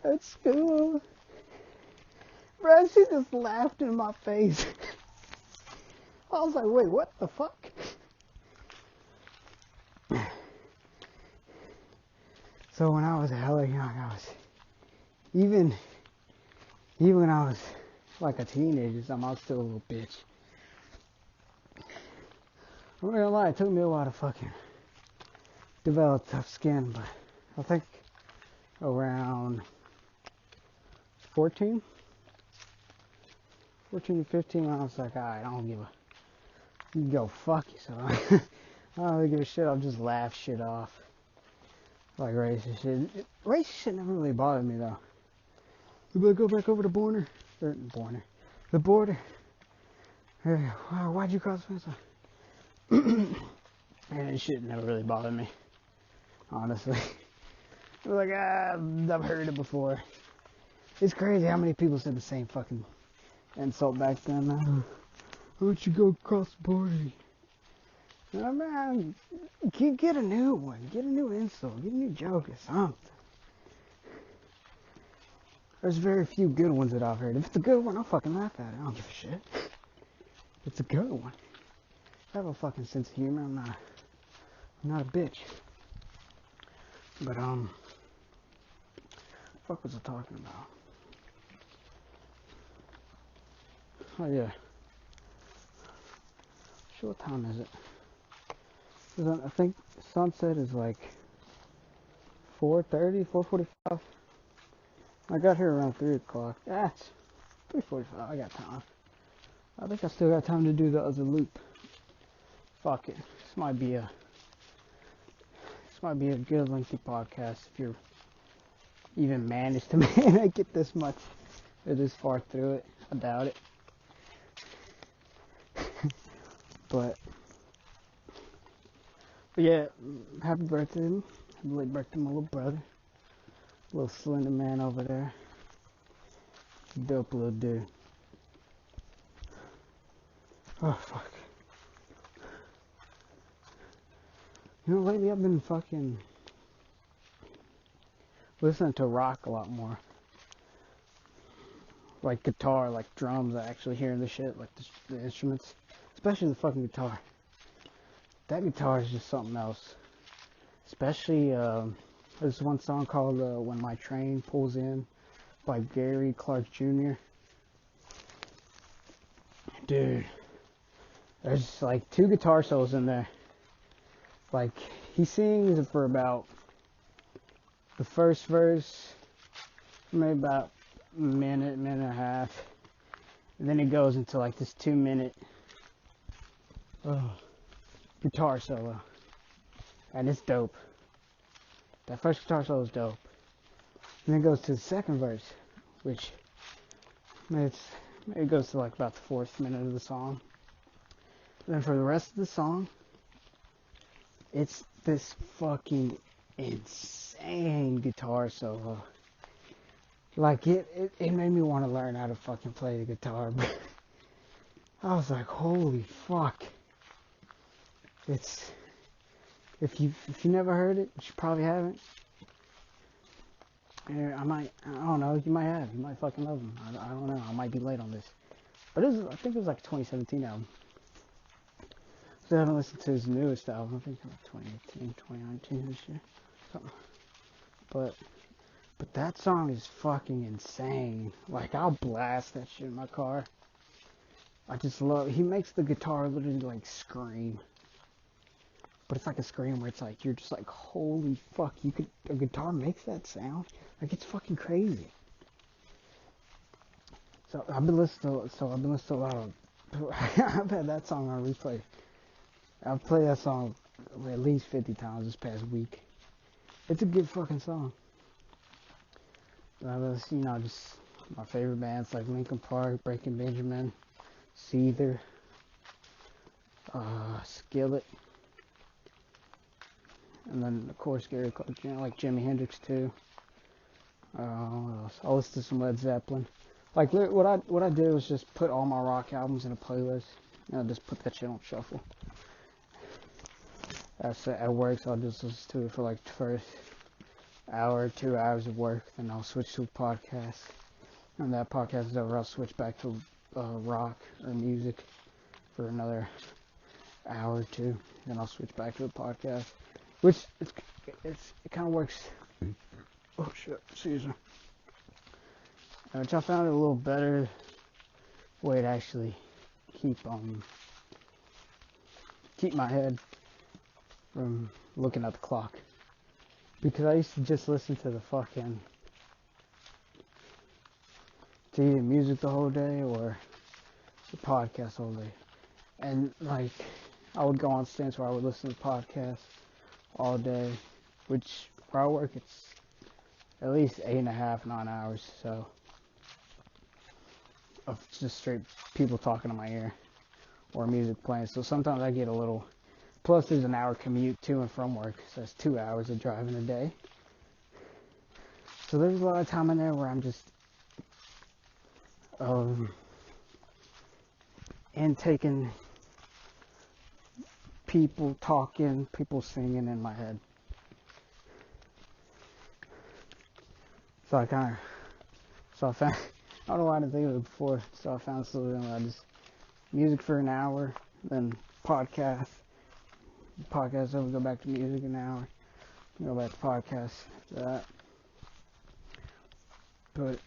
at school. Bro, she just laughed in my face. I was like, wait, what the fuck? So when I was hella young, I was, even when I was like a teenager, I was still a little bitch. I'm not gonna lie, it took me a while to fucking develop tough skin, but I think around 14 to 15, I was like, alright, I don't give a, you go fuck yourself. I don't really give a shit, I'll just laugh shit off. Like racist shit. Racist shit never really bothered me though. You'd be like, go back over the border. The border. Hey, why'd you cross the fence? And shit never really bothered me. Honestly. I was like, I've heard it before. It's crazy how many people said the same fucking insult back then. Why don't you go across the border? Oh, man, get a new one. Get a new insult. Get a new joke or something. There's very few good ones that I've heard. If it's a good one, I'll fucking laugh at it. I don't give a shit. If it's a good one. I have a fucking sense of humor. I'm not a bitch. But, what the fuck was I talking about? Oh, yeah. Sure, what time is it? I think sunset is like 4:30, 4:45. I got here around 3 o'clock. It's 3:45. I got time. I think I still got time to do the other loop. Fuck it. This might be a good lengthy podcast if you're even managed to make it this much or this far through it. I doubt it. But yeah, happy birthday to him. Happy late birthday to my little brother. Little slender man over there. Dope little dude. Oh, fuck. You know, lately I've been fucking listening to rock a lot more. Like guitar, like drums, I actually hearing the shit, like the instruments. Especially the fucking guitar. That guitar is just something else. Especially, there's one song called When My Train Pulls In by Gary Clark Jr. Dude, there's like 2 guitar solos in there. Like, he sings for about the first verse, maybe about a minute and a half. And then it goes into like this 2-minute guitar solo. And it's dope. That first guitar solo is dope. And then it goes to the second verse, which It goes to like about the 4th minute of the song. And then for the rest of the song, it's this fucking insane guitar solo. Like, it made me want to learn how to fucking play the guitar. I was like, holy fuck. It's, if you never heard it, which you probably haven't, I don't know, you might have. You might fucking love them. I don't know. I might be late on this. But I think it was like a 2017 album. So I haven't listened to his newest album. I think it was 2018, 2019 this year. Something. But that song is fucking insane. Like, I'll blast that shit in my car. I just love, he makes the guitar literally like scream. But it's like a scream where it's like, you're just like, holy fuck, a guitar makes that sound? Like, it's fucking crazy. So I've been listening to a lot of, I've had that song on replay. I've played that song at least 50 times this past week. It's a good fucking song. Just my favorite bands like Linkin Park, Breaking Benjamin, Seether, Skillet, and then of course Gary Clark, like Jimi Hendrix too. What else? I'll listen to some Led Zeppelin. Like, what I did was just put all my rock albums in a playlist. Just put that shit on shuffle. That's at work, so I'll just listen to it for like the first hour, 2 hours of work. Then I'll switch to a podcast. And that podcast is over, I'll switch back to rock or music for another hour or two. Then I'll switch back to a podcast, which it kind of works. Oh shit, excuse me. Which I found it a little better way to actually keep my head from looking at the clock. Because I used to just listen to either music the whole day or the podcast all day. And like, I would go on stints where I would listen to podcasts all day, which where I work it's at least 8.5, 9 hours, so of just straight people talking to my ear or music playing. So sometimes I get a little, plus there's an hour commute to and from work, so that's 2 hours of driving a day. So there's a lot of time in there where I'm just taking people talking, people singing in my head. So I found, I don't know why I didn't think of it before, so I found a solution where I just music for an hour, then podcast over, go back to music an hour, go back to podcast after that. But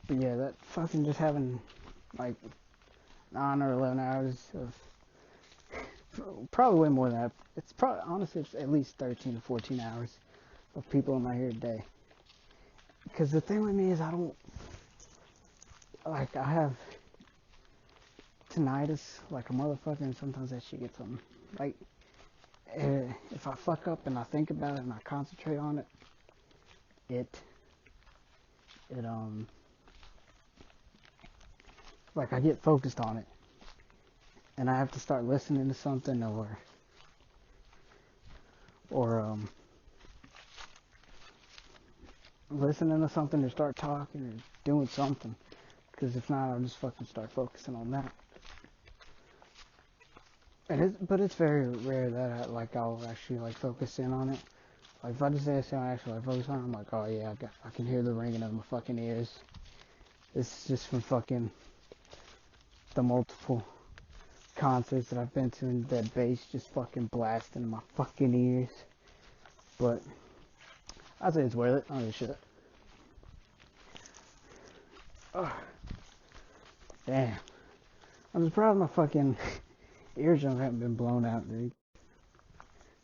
yeah, that fucking just having like 9 or 11 hours of, probably way more than that. It's probably, honestly, it's at least 13 to 14 hours of people in my ear a day. Because the thing with me is I have tinnitus like a motherfucker, and sometimes that shit gets on me. Like, if I fuck up and I think about it and I concentrate on it, like I get focused on it, and I have to start listening to something or listening to something or start talking or doing something, because if not, I'll just fucking start focusing on that. But it's very rare that I'll actually like focus in on it. Like if I just say a song, actually like focus on it, I'm like, oh yeah, I can hear the ringing of my fucking ears. This is just from fucking the multiple concerts that I've been to, and that bass just fucking blasting in my fucking ears. But I'd say it's worth it. I don't give a shit. Oh, damn. I'm surprised my fucking eardrums haven't been blown out, dude.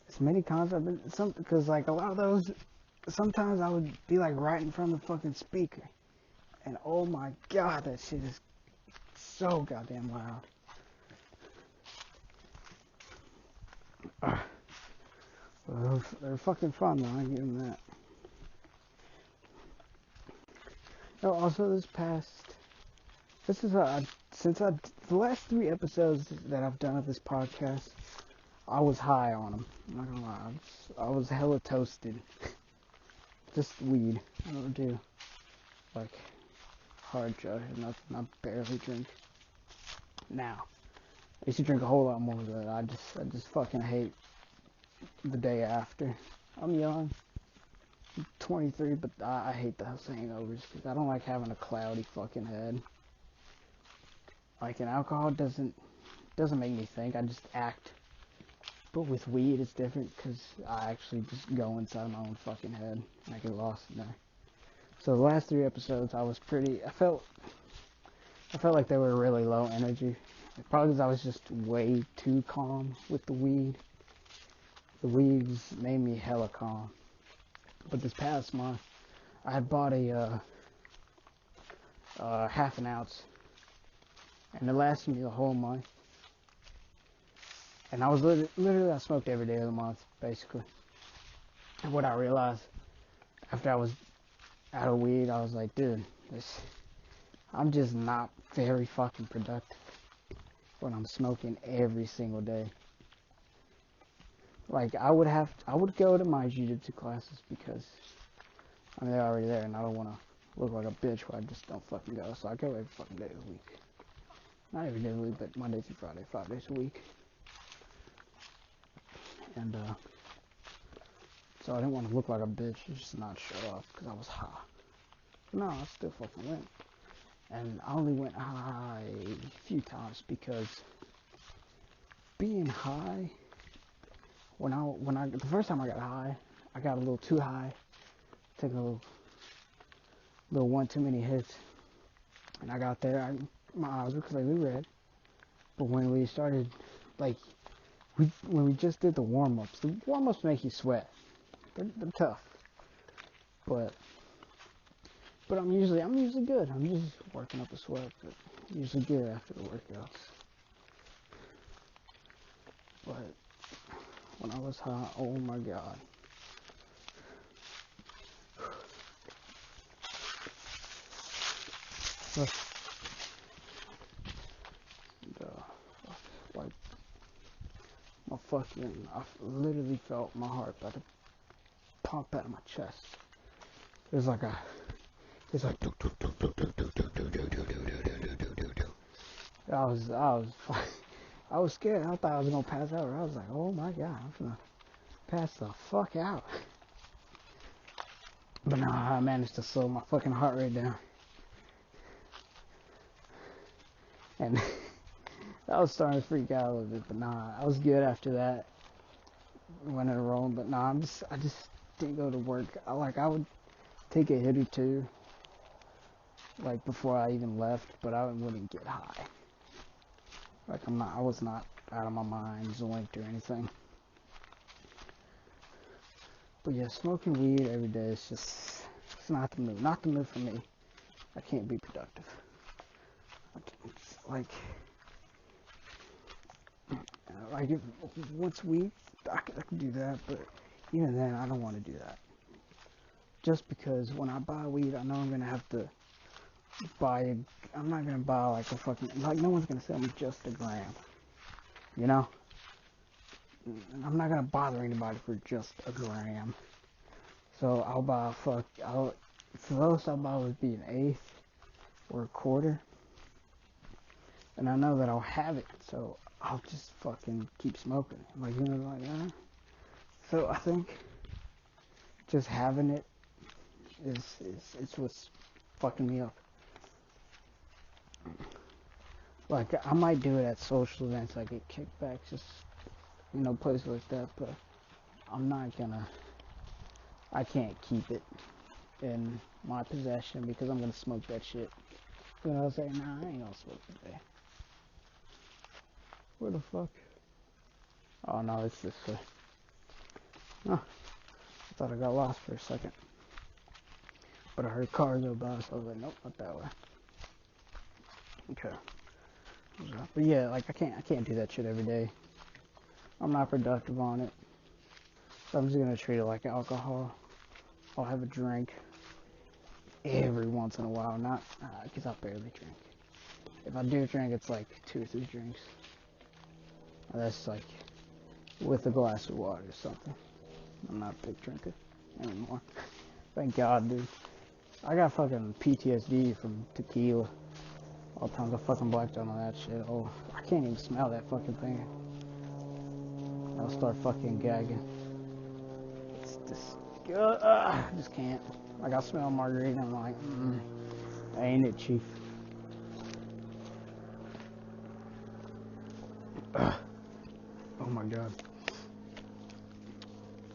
As many concerts I've been, because like a lot of those, sometimes I would be like right in front of the fucking speaker, and oh my god, that shit is so goddamn loud. Well, they're fucking fun though, I give them that. Oh, also this is the last 3 episodes that I've done of this podcast, I was high on them. I'm not gonna lie, I was hella toasted. Just weed. I don't do like hard drugs or nothing. I barely drink now. I used to drink a whole lot more, but I just fucking hate the day after. I'm young, I'm 23, but I hate those hangovers because I don't like having a cloudy fucking head. Like, an alcohol doesn't make me think. I just act. But with weed, it's different because I actually just go inside my own fucking head and I get lost in there. So the last 3 episodes, I felt like they were really low energy. Probably because I was just way too calm with the weed. The weeds made me hella calm. But this past month, I had bought a half an ounce, and it lasted me the whole month. And I was literally I smoked every day of the month, basically. And what I realized after I was out of weed, I was like, dude, I'm just not very fucking productive when I'm smoking every single day. Like, I would go to my jiu-jitsu classes because they're already there, and I don't want to look like a bitch where I just don't fucking go. So I go every fucking day of the week. Not every day of the week, but Monday through Friday, 5 days a week. And so I didn't want to look like a bitch, just not show off because I was high. No, I still fucking went. And I only went high a few times because being high, the first time I got high, I got a little too high, took a little one too many hits, and I got there, my eyes were clearly red. But when we started, like, when we just did the warm-ups make you sweat. They're tough. But I'm usually good. I'm just working up a sweat, but usually good after the workouts. But when I was high, oh my god. Like, I literally felt my heart about to pump out of my chest. It was like I was scared. I thought I was gonna pass out. I was like, oh my god, I'm gonna pass the fuck out. But no, I managed to slow my fucking heart rate down. And I was starting to freak out a little bit, but nah, I was good after that. Went in a roll, but nah, I just didn't go to work. I would take a hit or two, like, before I even left, but I wouldn't get high. Like, I was not out of my mind, zoinked or anything. But yeah, smoking weed every day is just, it's not the move. Not the move for me. I can't be productive. It's like once weed, I can do that, but even then, I don't want to do that. Just because when I buy weed, I know I'm gonna have to I'm not gonna buy like a fucking, like, no one's gonna sell me just a gram. You know? I'm not gonna bother anybody for just a gram. So I'll buy for those I'll buy would be an eighth or a quarter. And I know that I'll have it, so I'll just fucking keep smoking. Like, So I think just having it is what's fucking me up. Like, I might do it at social events, like at kickbacks, just, places like that, but I can't keep it in my possession because I'm gonna smoke that shit. You know what I'm saying? Nah, I ain't gonna smoke today. Where the fuck? Oh no, it's this way. Oh, I thought I got lost for a second. But I heard cars go by, so I was like, nope, not that way. Okay. But yeah, like, I can't do that shit every day. I'm not productive on it. So I'm just gonna treat it like alcohol. I'll have a drink. every once in a while, not because I barely drink. If I do drink, it's like 2 or 3 drinks. That's like with a glass of water or something. I'm not a big drinker anymore. Thank God, dude. I got fucking PTSD from tequila. All the times I fucking blacked out on that shit. Oh, I can't even smell that fucking thing. I'll start fucking gagging. It's just, I just can't. Like, I smell margarita and I'm like, ain't it, chief? Oh my God.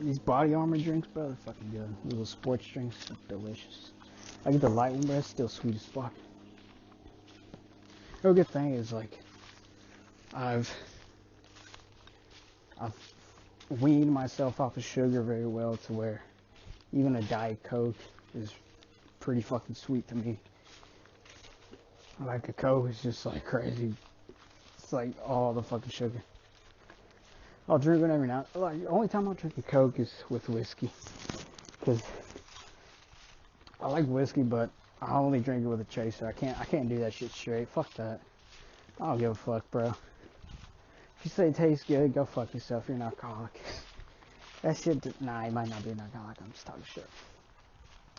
These body armor drinks, bro, they're fucking good. Little sports drinks, delicious. I get the light one, but it's still sweet as fuck. The good thing is, like, I've weaned myself off of sugar very well to where even a Diet Coke is pretty fucking sweet to me. Like, a Coke is just like crazy. It's like all the fucking sugar. I'll drink it every now. Like, the only time I'll drink a Coke is with whiskey, because I like whiskey, but I only drink it with a chaser. I can't do that shit straight. Fuck that. I don't give a fuck, bro. If you say it tastes good, go fuck yourself. You're an alcoholic. That shit, nah, you might not be an alcoholic. I'm just talking shit.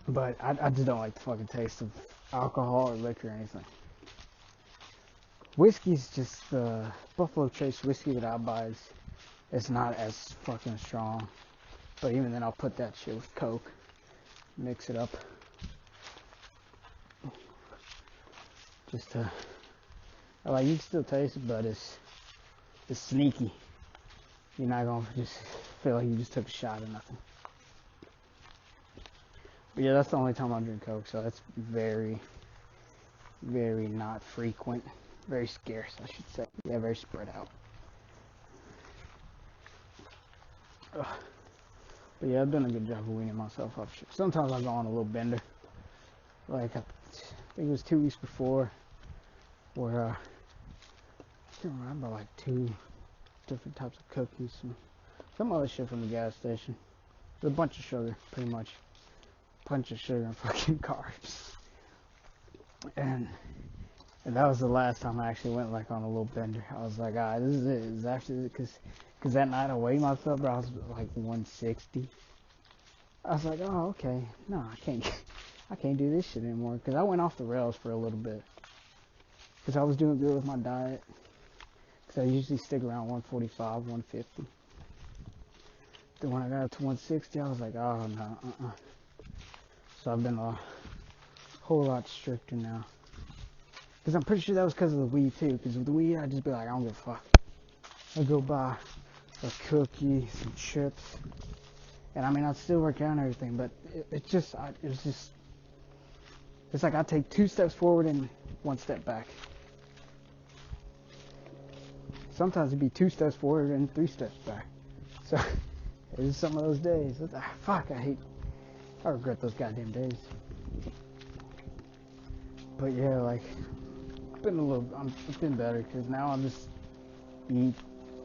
But I just don't like the fucking taste of alcohol or liquor or anything. Whiskey's just the Buffalo Trace whiskey that I buy is it's not as fucking strong. But even then, I'll put that shit with Coke. Mix it up. Just to, like, you can still taste it, but it's sneaky. You're not gonna just feel like you just took a shot or nothing. But yeah, that's the only time I drink Coke, so that's very, very not frequent. Very scarce, I should say. Yeah, very spread out. Ugh. But yeah, I've done a good job of weaning myself up. Sometimes I go on a little bender. Like, I think it was 2 weeks before, where I can't remember, like 2 different types of cookies and some other shit from the gas station. There's a bunch of sugar, pretty much. Bunch of sugar and fucking carbs. And that was the last time I actually went like on a little bender. I was like, this is it. This is actually because that night I weighed myself, bro. I was like 160. I was like, oh, okay. No, I can't do this shit anymore. Because I went off the rails for a little bit. Because I was doing good with my diet. Because I usually stick around 145, 150. Then when I got up to 160, I was like, oh, no, So I've been a whole lot stricter now. Because I'm pretty sure that was because of the weed, too. Because with the weed, I'd just be like, I don't give a fuck. I'd go buy a cookie, some chips. And I mean, I'd still work out and everything, but it's like I take 2 steps forward and 1 step back. Sometimes it'd be 2 steps forward and 3 steps back. So, it was some of those days. Fuck, I regret those goddamn days. But yeah, like, it's been better, because now I'm just eat,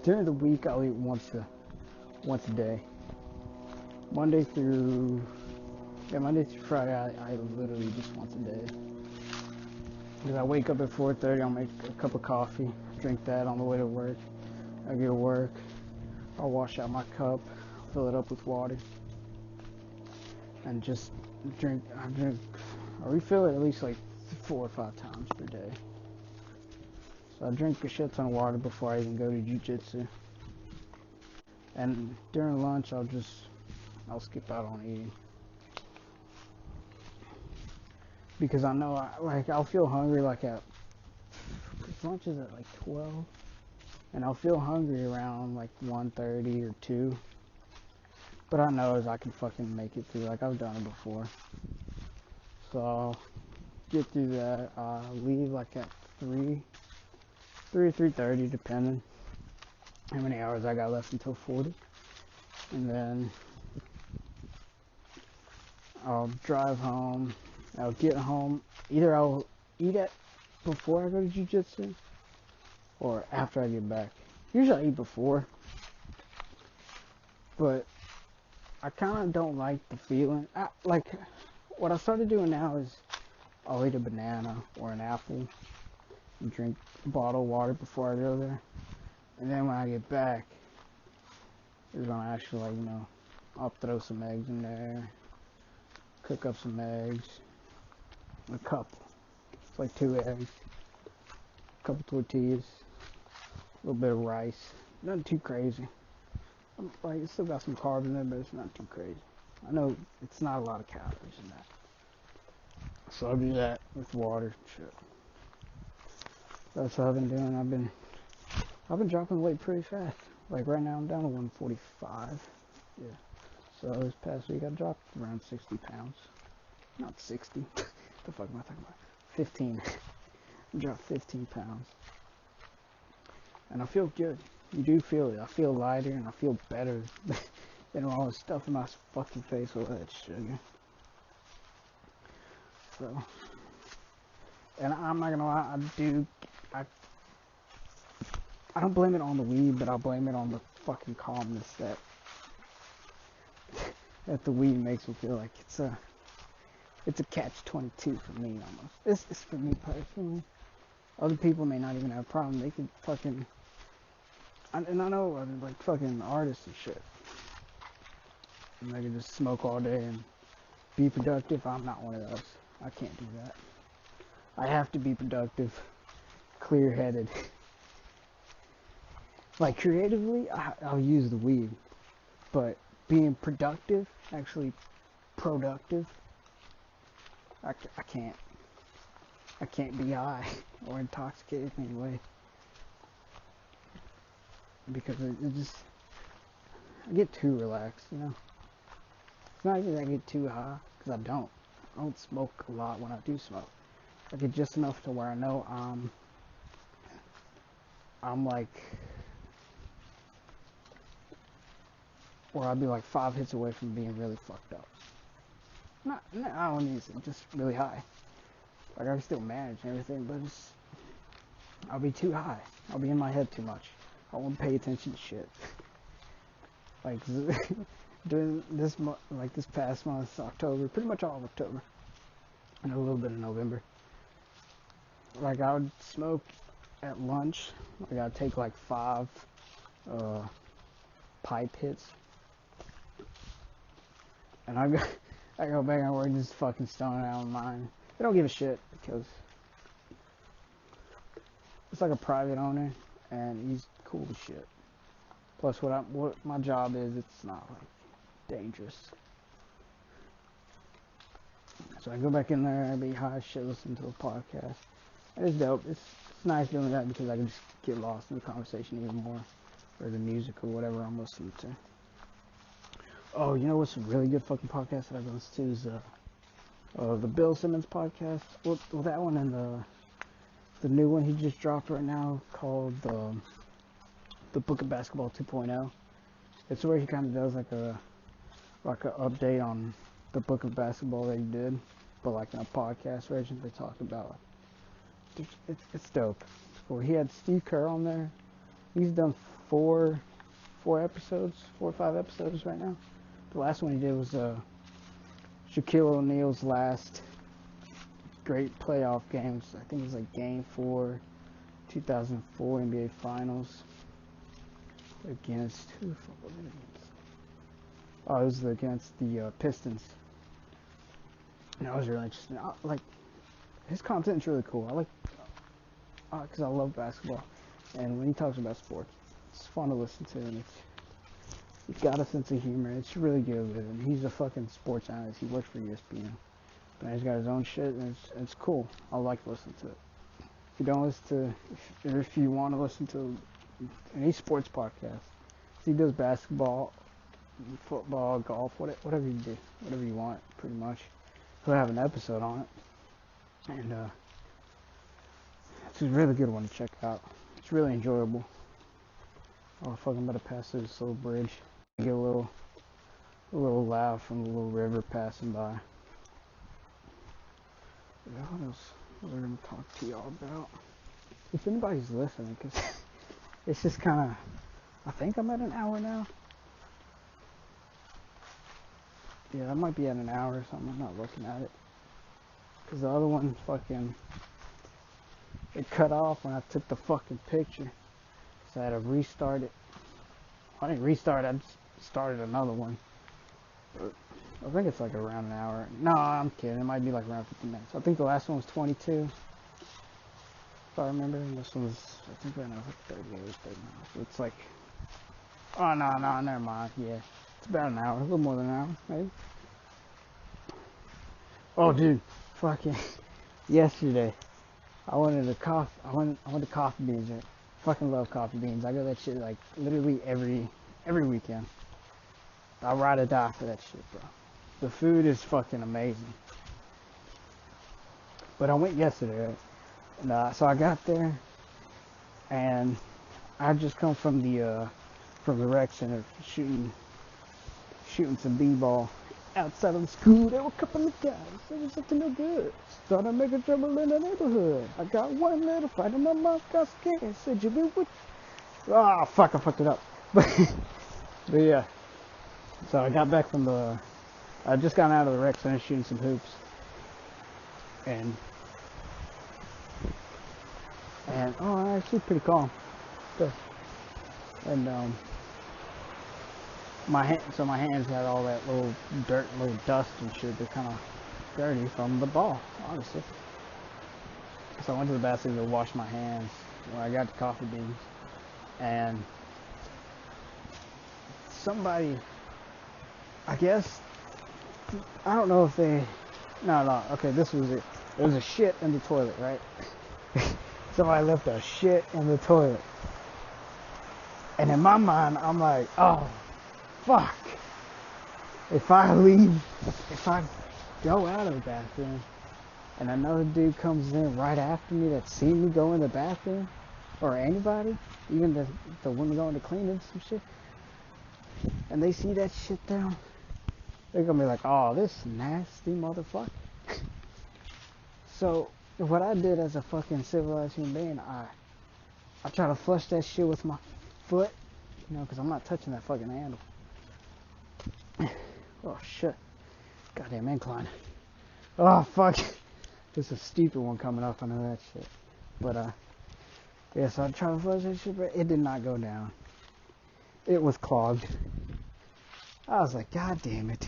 during the week I'll eat once a day. Monday through Friday, I literally just once a day. Because I wake up at 4:30, I'll make a cup of coffee, drink that on the way to work. I get to work, I'll wash out my cup, fill it up with water, and just I refill it at least like 4 or 5 times per day. So I drink a shit ton of water before I even go to jiu-jitsu. And during lunch, I'll skip out on eating. Because I know, I'll feel hungry like lunch is at like 12. And I'll feel hungry around like 1:30 or 2. But I know I can fucking make it through, like I've done it before. So I'll get through that, leave like at 3 or 3:30, depending how many hours I got left until 40. And then I'll drive home. I'll get home. Either I'll eat it before I go to jiu-jitsu or after I get back. Usually I eat before. But I kind of don't like the feeling. what I started doing now is I'll eat a banana or an apple and drink bottled water before I go there. And then when I get back, is when I actually, like, I'll throw some eggs in there, cook up some eggs, a couple. It's like 2 eggs, a couple tortillas, a little bit of rice. Nothing too crazy. Like, it's still got some carbs in there, but it's not too crazy. I know it's not a lot of calories in that. So I'll do that with water. Shit. That's what I've been doing. I've been dropping weight pretty fast. Like right now I'm down to 145. Yeah. So this past week I dropped around 60 pounds. Not 60. The fuck am I talking about? 15. I dropped 15 pounds. And I feel good. You do feel it. I feel lighter and I feel better than all the stuff in my fucking face with that sugar. So, and I'm not gonna lie, I don't blame it on the weed, but I blame it on the fucking calmness that the weed makes me feel like. It's a catch-22 for me almost. It's for me personally. Other people may not even have a problem. They can fucking, and I know like fucking artists and shit. And they can just smoke all day and be productive. I'm not one of those. I can't do that. I have to be productive, clear-headed. Like creatively, I'll use the weed, but being productive, actually productive, I can't. I can't be high or intoxicated anyway, because it just, I get too relaxed, It's not even that I get too high, because I don't smoke a lot when I do smoke. I get just enough to where I know I'm like, where I'll be like 5 hits away from being really fucked up. I don't need it, just really high. Like I can still manage and everything, but I'll be too high. I'll be in my head too much. I won't pay attention to shit. Like during this month, like this past month, October, pretty much all of October, and a little bit of November. Like I would smoke at lunch. Like I'd take like 5 pipe hits, and I go back and work just fucking stoned out of my mind. They don't give a shit because it's like a private owner and he's cool as shit. Plus what my job is, it's not like dangerous. So I go back in there and be high as shit listening to a podcast. And it's dope. It's nice doing that because I can just get lost in the conversation even more, or the music or whatever I'm listening to. Oh, you know what's a really good fucking podcast that I've listened to is the Bill Simmons podcast. Well, that one and the new one he just dropped right now called the Book of Basketball 2.0. It's where he kind of does like a update on the Book of Basketball that he did, but like in a podcast version. They talk about it's dope. It's cool. He had Steve Kerr on there. He's done 4 episodes, 4 or 5 episodes right now. The last one he did was Shaquille O'Neal's last great playoff games. I think it was like Game 4, 2004 NBA Finals against who? Oh, it was against the Pistons. And that was really interesting. Like his content's really cool. I like because I love basketball, and when he talks about sports, it's fun to listen to, and he's got a sense of humor. It's really good with him. He's a fucking sports analyst. He works for ESPN. But he's got his own shit, and it's cool. I like listening to it. If you don't listen to, if you want to listen to any sports podcast, he does basketball, football, golf, whatever you do, whatever you want, pretty much. He'll have an episode on it, and it's a really good one to check out. It's really enjoyable. Oh fuck! I'm about to pass through this little bridge. Get a little laugh from the little river passing by. What else are we going to talk to y'all about? If anybody's listening, because it's just kind of, I think I'm at an hour now. Yeah, that might be at an hour or something. I'm not looking at it. Because the other one fucking, it cut off when I took the fucking picture. So I had to restart it. I didn't restart it, I just started another one. I think it's like around an hour. No, I'm kidding. It might be like around 50 minutes. I think the last one was 22. If I remember. And this one's, I think right now it's like 38 or 39. So it's like, oh no, never mind. Yeah. It's about an hour. A little more than an hour, maybe. Oh, dude. Fucking yesterday. I went to Coffee Beans. Right? Fucking love Coffee Beans. I go that shit like literally every weekend. I'll ride or die for that shit, bro. The food is fucking amazing. But I went yesterday, right? And so I got there, and I just come from the rec center shooting some b-ball outside of the school. There were a couple of guys. It was looking no good. Started making trouble in the neighborhood. I got one little fight and my mom got scared. Said you been with? Ah, fuck! I fucked it up. But yeah. So I got back from I just got out of the rec center shooting some hoops, and oh, actually pretty calm. So, and my hands had all that little dirt, little dust and shit. They're kind of dirty from the ball, honestly. So I went to the bathroom to wash my hands when I got to Coffee Beans, and somebody, I guess, I don't know if they, no, okay, this was it. There was a shit in the toilet, right? Somebody left a shit in the toilet. And in my mind, I'm like, oh, fuck. If I go out of the bathroom and another dude comes in right after me that's seen me go in the bathroom, or anybody, even the woman going to clean and some shit, and they see that shit down, they're gonna be like, oh, this nasty motherfucker. So what I did as a fucking civilized human being, I try to flush that shit with my foot, you know, because I'm not touching that fucking handle. Oh shit. Goddamn incline. Oh fuck. There's a stupid one coming up, I know that shit. But yeah, so I tried to flush that shit, but it did not go down. It was clogged. I was like, god damn it.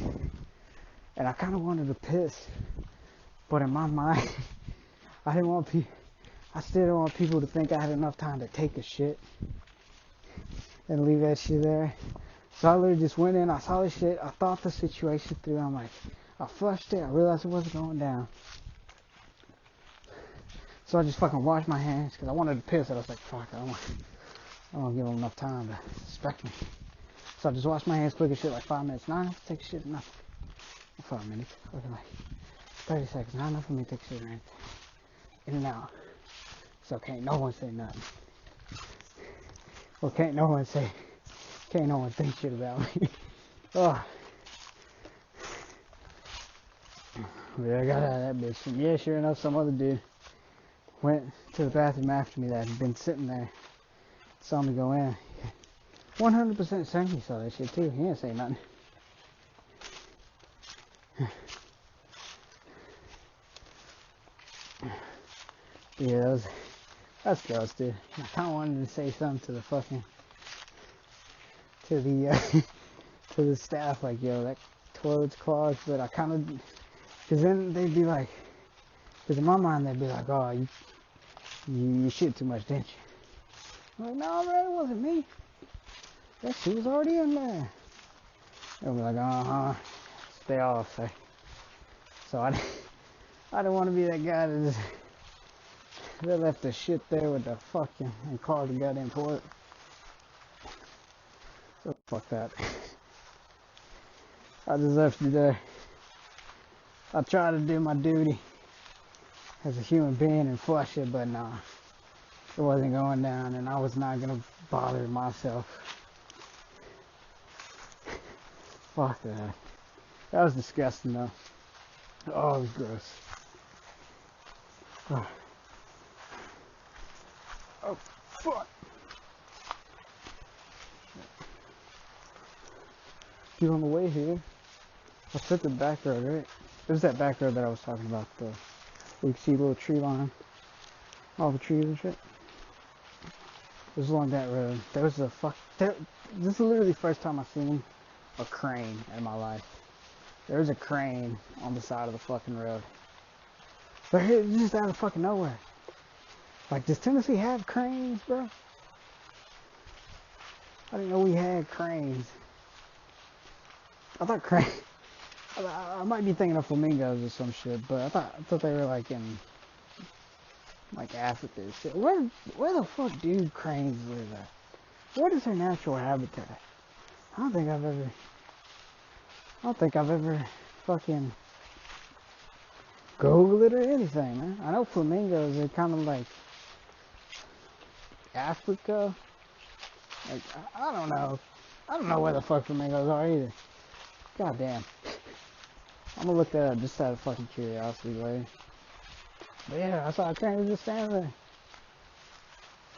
And I kind of wanted to piss, but in my mind, I still didn't want people to think I had enough time to take a shit and leave that shit there. So I literally just went in, I saw this shit, I thought the situation through, I'm like, I flushed it, I realized it wasn't going down. So I just fucking washed my hands, because I wanted to piss, and I was like, fuck, I don't want to give them enough time to suspect me. So I just washed my hands quick as shit, like 5 minutes. Not enough to take a shit, nothing. 5 minutes, okay, like 30 seconds, not enough for me to take a shit or anything. In and out. So can't no one say nothing. Well, can't no one think shit about me. Oh. Yeah, I got out of that bitch. And yeah, sure enough, some other dude went to the bathroom after me that had been sitting there. Saw me go in. 100% certain he saw that shit too. He didn't say nothing. Yeah, that's gross, dude. I kind of wanted to say something to the fucking, to the staff, like, yo, that toilet's clogged, but I kind of, because then they'd be like, because in my mind they'd be like, oh, you shit too much, didn't you? I'm like, no, man, it wasn't me. That shit was already in there. They'll be like, uh-huh, stay off, sir. So I didn't want to be that guy that left the shit there with the fucking, and clogged the goddamn toilet. So fuck that. I just left it there. I tried to do my duty as a human being and flush it, but nah, it wasn't going down, and I was not gonna bother myself. Fuck that. That was disgusting though. Oh, it was gross. Oh, fuck. Dude, on the way here, I took the back road, right? It was that back road that I was talking about, the where you can see a little tree line, all the trees and shit. It was along that road. There was a this is literally the first time I've seen a crane in my life. There was a crane on the side of the fucking road. But it's just out of fucking nowhere. Like, does Tennessee have cranes, bro? I didn't know we had cranes. I thought cranes. I might be thinking of flamingos or some shit, but I thought they were like in like Africa and shit. Where the fuck do cranes live at? What is their natural habitat? I don't think I've ever fucking Googled it or anything, man. I know flamingos are kind of like Africa. Like, I don't know. I don't know where the fuck flamingos are either. God damn. I'm gonna look that up just out of fucking curiosity later. But yeah, I saw a crane just standing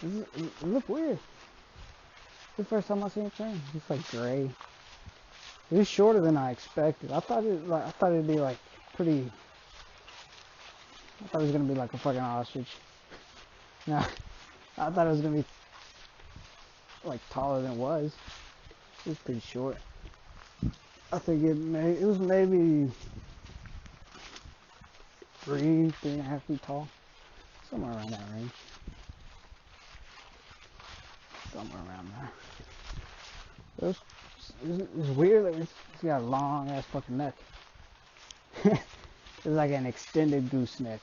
there. It looked weird. It's the first time I seen a crane. It's like gray. It was shorter than I expected. I thought it'd be like pretty. I thought it was gonna be like a fucking ostrich. No, I thought it was gonna be like taller than it was. It was pretty short. I think it was maybe 3.5 feet tall, somewhere around that range. Somewhere around there. It was weird that it's got a long ass fucking neck. It's like an extended gooseneck.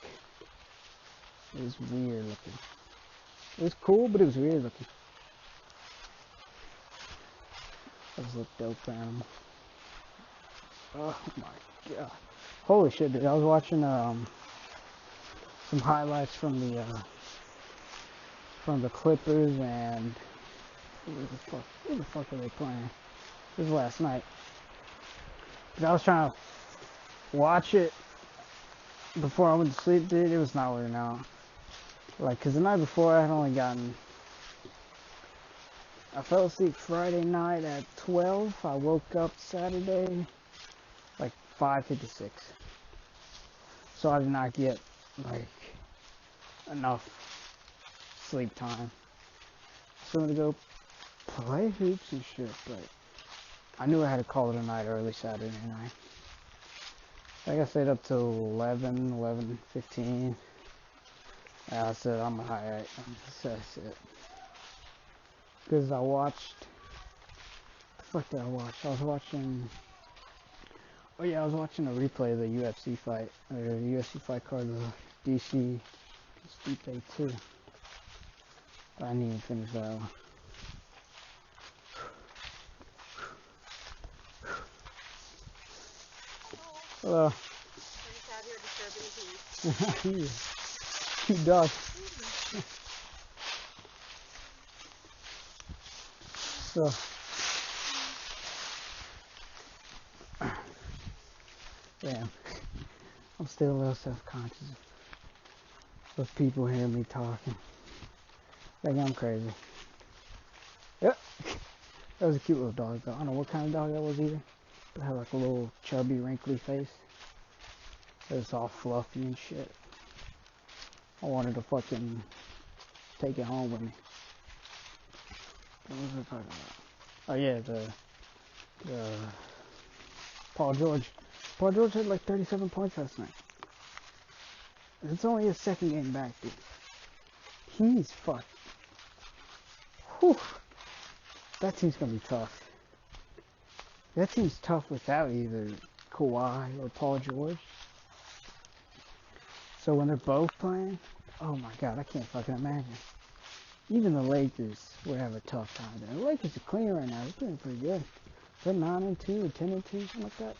It was weird looking. It was cool, but it was weird looking. That was a dope animal. Oh my god. Holy shit, dude. I was watching some highlights from the Clippers and who the fuck were they playing? This was last night. I was trying to watch it before I went to sleep, dude. It was not working out. Like, cause the night before I had only gotten. I fell asleep Friday night at 12. I woke up Saturday like 5:56. So I did not get like enough sleep time. So I'm gonna go play hoops and shit, but I knew I had to call it a night early Saturday night. Like I stayed up till 11:15. I said I'm alright. That's it. Because I watched. What the fuck did I watch? I was watching. Oh yeah, I was watching a replay of the UFC fight. Or the UFC fight card, the DC Stipe 2. But I didn't even finish that one. Hello. We're just out here disturbing peace. Cute dog. So. Damn. I'm still a little self-conscious of people hearing me talking. Like I'm crazy. Yep. That was a cute little dog though. I don't know what kind of dog that was either. But it had like a little chubby, wrinkly face. It was all fluffy and shit. I wanted to fucking take it home with me. What was I talking about? Oh yeah, the Paul George. Paul George had like 37 points last night. It's only his second game back, dude. He's fucked. Whew. That team's gonna be tough. That team's tough without either Kawhi or Paul George. So when they're both playing, oh my god, I can't fucking imagine. Even the Lakers would have a tough time there. The Lakers are clean right now. They're doing pretty good. They're 9-2 or 10-2, something like that.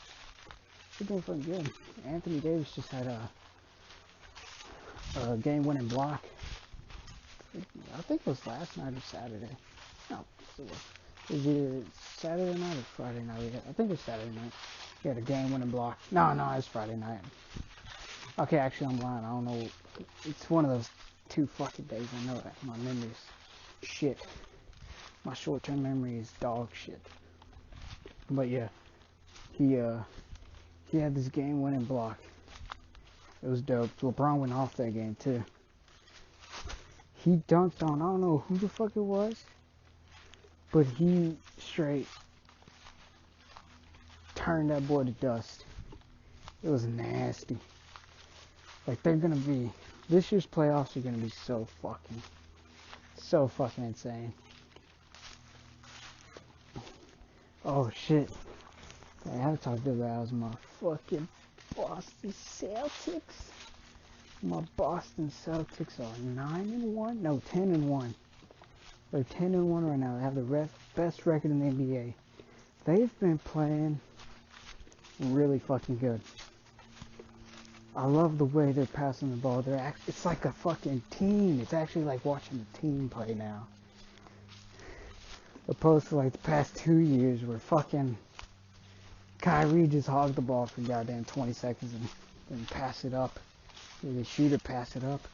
They're doing pretty good. Anthony Davis just had a game-winning block. I think it was last night or Saturday. No, it was either Saturday night or Friday night. I think it was Saturday night. He had a game-winning block. No, it was Friday night. Okay, actually, I'm lying. I don't know. It's one of those 2 fucking days. I know that. My memory's shit. My short-term memory is dog shit. But yeah, he he had this game-winning block. It was dope. LeBron went off that game too. He dunked on, I don't know who the fuck it was, but he straight turned that boy to dust. It was nasty. Like, this year's playoffs are gonna be so fucking insane. Oh shit. I haven't talked about my fucking Boston Celtics. My Boston Celtics are 9-1. No, 10-1. They're 10-1 right now. They have the best record in the NBA. They've been playing really fucking good. I love the way they're passing the ball. It's like a fucking team. It's actually like watching a team play now. Opposed to like the past 2 years where fucking Kyrie just hogged the ball for goddamn 20 seconds and pass it up. Either shoot or pass it up.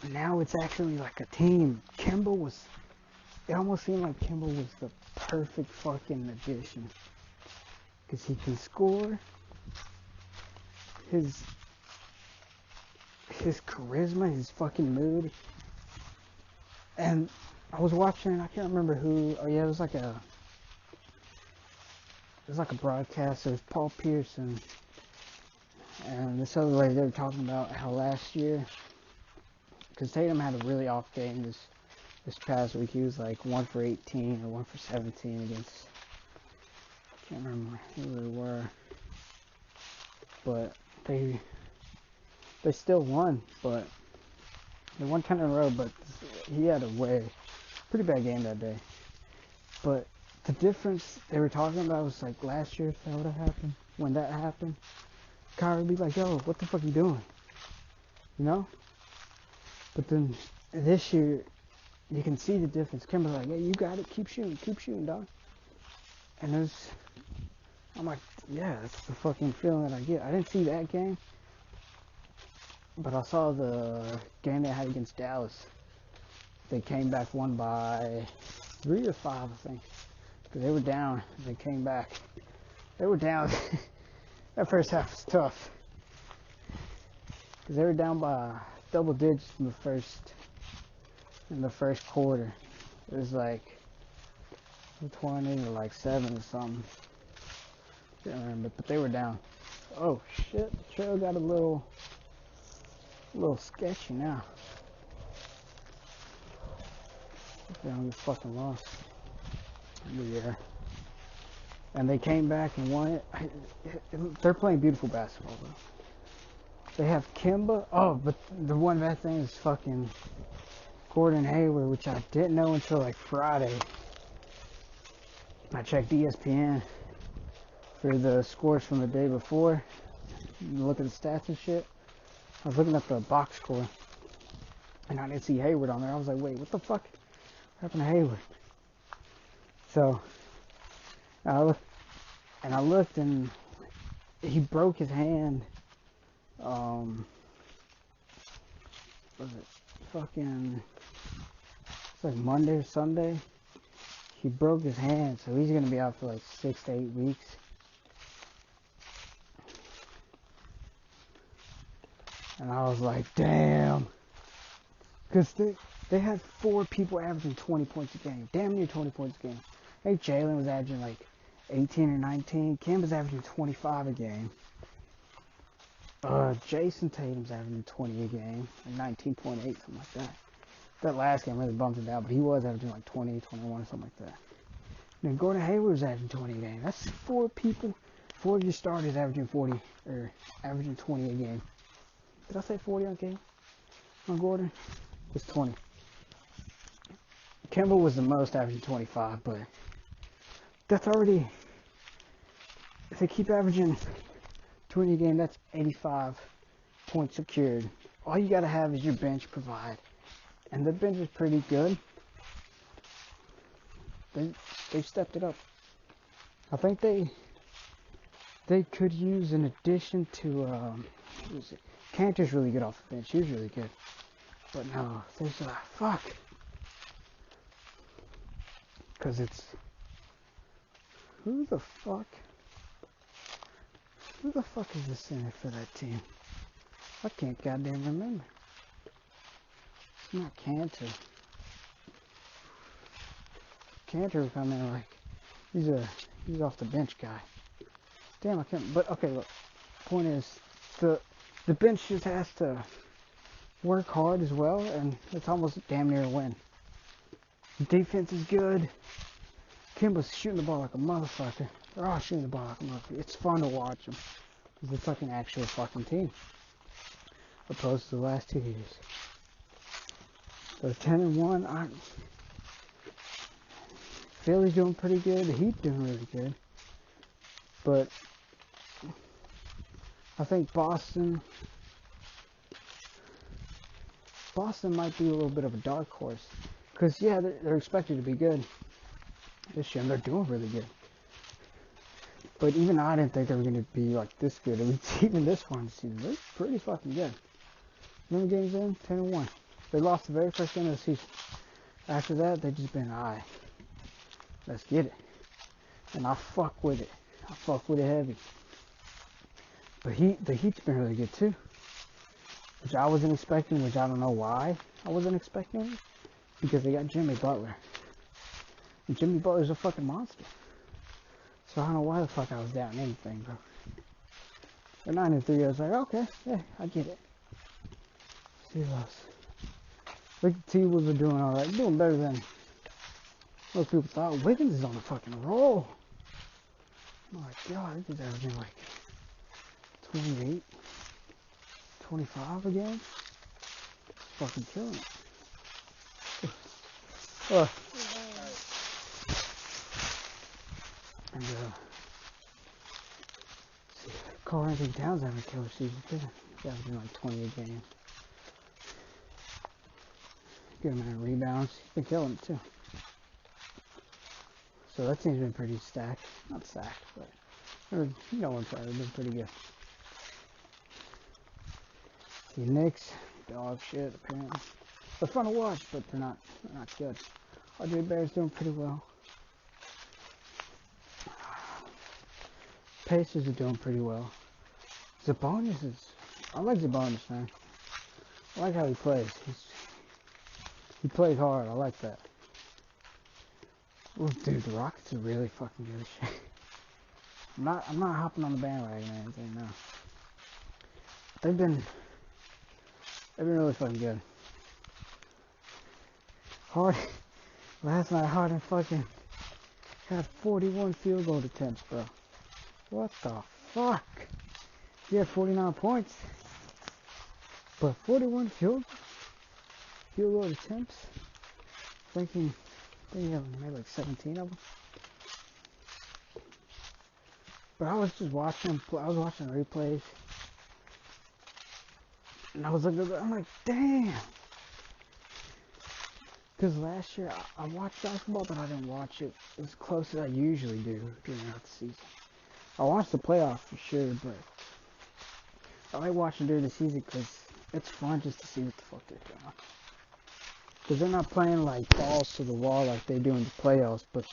Now it's actually like a team. It almost seemed like Kemba was the perfect fucking addition. Because he can score. His charisma, his fucking mood. And I was watching, I can't remember who, oh yeah, it was like a broadcast. It was Paul Pierce and this other lady. They were talking about how last year, because Tatum had a really off game this past week. He was like 1 for 18 or 1 for 17 against, I can't remember who they were, but they still won, but they won 10 in a row. But he had a pretty bad game that day. But the difference they were talking about was like last year, if that would have happened, when that happened, Kyrie would be like, yo, what the fuck are you doing? You know? But then this year, you can see the difference. Kimber's like, hey, you got it, keep shooting, dog. And I'm like, yeah, that's the fucking feeling that I get. I didn't see that game, but I saw the game they had against Dallas. They came back, won by 3 or 5, I think. Because they were down. They came back. They were down. That first half was tough. Because they were down by double digits in the first quarter. It was like 20 or like 7 or something. Can't remember, but they were down. Oh shit, the trail got a little sketchy now. They don't get fucking lost. Yeah. And they came back and won it. They're playing beautiful basketball though. They have Kemba. Oh, but the one bad thing is fucking Gordon Hayward, which I didn't know until like Friday. I checked ESPN for the scores from the day before. Look at the stats and shit. I was looking at the box score, and I didn't see Hayward on there. I was like, wait, what the fuck happened to Hayward? So I looked, and he broke his hand. Was it fucking? It's like Monday or Sunday. He broke his hand, so he's gonna be out for like 6 to 8 weeks. And I was like, damn. Because they had 4 people averaging 20 points a game. Damn near 20 points a game. I think Jalen was averaging like 18 or 19. Kim was averaging 25 a game. Jason Tatum's averaging 20 a game. Like 19.8, something like that. That last game really bumped him down, but he was averaging like 20, 21, or something like that. And then Gordon Hayward was averaging 20 a game. That's 4 people. 4 of your starters averaging 40, or averaging 20 a game. Did I say 40 on game? On Gordon? It was 20. Kemba was the most, averaging 25, but that's already, if they keep averaging 20 a game, that's 85 points secured. All you gotta have is your bench provide. And the bench is pretty good. They've stepped it up. I think they could use an addition to, Cantor's really good off the bench. He was really good. But no, there's fuck. Because it's, who the fuck Who the fuck is the center for that team? I can't goddamn remember. It's not Cantor. Cantor come in like he's off the bench guy. Damn, I can't. But okay, look. Point is, the bench just has to work hard as well, and it's almost damn near a win. The defense is good. Kimba's shooting the ball like a motherfucker. They're all shooting the ball like a motherfucker. It's fun to watch them. Because it's like an actual fucking team. Opposed to the last 2 years. So 10-1, Philly's doing pretty good. The Heat doing really good. But I think Boston might be a little bit of a dark horse. Because, yeah, they're expected to be good this year, and they're doing really good. But even I didn't think they were going to be like this good. I mean, even this one season, they're pretty fucking good. Remember games in? 10-1. They lost the very first game of the season. After that, they just been, alright, let's get it. And I fuck with it. I fuck with it heavy. But the Heat's been really good too. Which I wasn't expecting, which I don't know why I wasn't expecting. Because they got Jimmy Butler. And Jimmy Butler's a fucking monster. So I don't know why the fuck I was doubting anything, bro. But 9-3, I was like, okay, yeah, I get it. See those. Look, the T-Wolves are doing alright. Doing better than most people thought. Wiggins is on a fucking roll. Oh my god, I think he's averaging like 28, 25 a game. Fucking killing it. And Karl Anthony Towns having a killer season too. He's averaging like 20 a game. Good amount of rebounds. He's been killing it too. So that team's been pretty stacked. Not stacked, but one side they've been pretty good. The Knicks, dog shit apparently. They're fun to watch, but they're not good. RJ Barrett's doing pretty well. Pacers are doing pretty well. I like Sabonis, man. I like how he plays. He plays hard. I like that. Oh, dude, the Rockets are really fucking good as shit. I'm not hopping on the bandwagon or anything, no. They've been really fucking good. Last night Harden fucking had 41 field goal attempts, bro. What the fuck? He had 49 points, but 41 field goal attempts. Thinking he made like 17 of them. But I was just watching him. I was watching replays, and I was like, I'm like, damn. Because last year I watched basketball, but I didn't watch it as close as I usually do during the season. I watched the playoffs for sure, but I like watching during the season because it's fun just to see what the fuck they're doing. Because they're not playing like balls to the wall like they do in the playoffs, but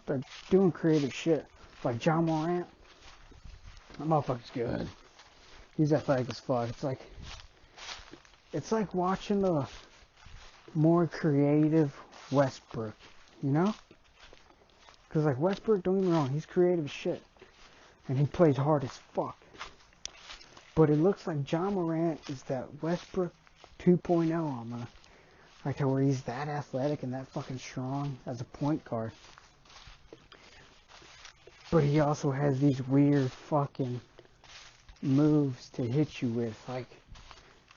they're doing creative shit. Like John Morant, that motherfucker's good. He's athletic as fuck. It's like watching the more creative Westbrook, you know? Because like Westbrook, don't get me wrong, he's creative as shit. And he plays hard as fuck. But it looks like John Morant is that Westbrook 2.0 almost. Like where he's that athletic and that fucking strong as a point guard. But he also has these weird fucking moves to hit you with. Like,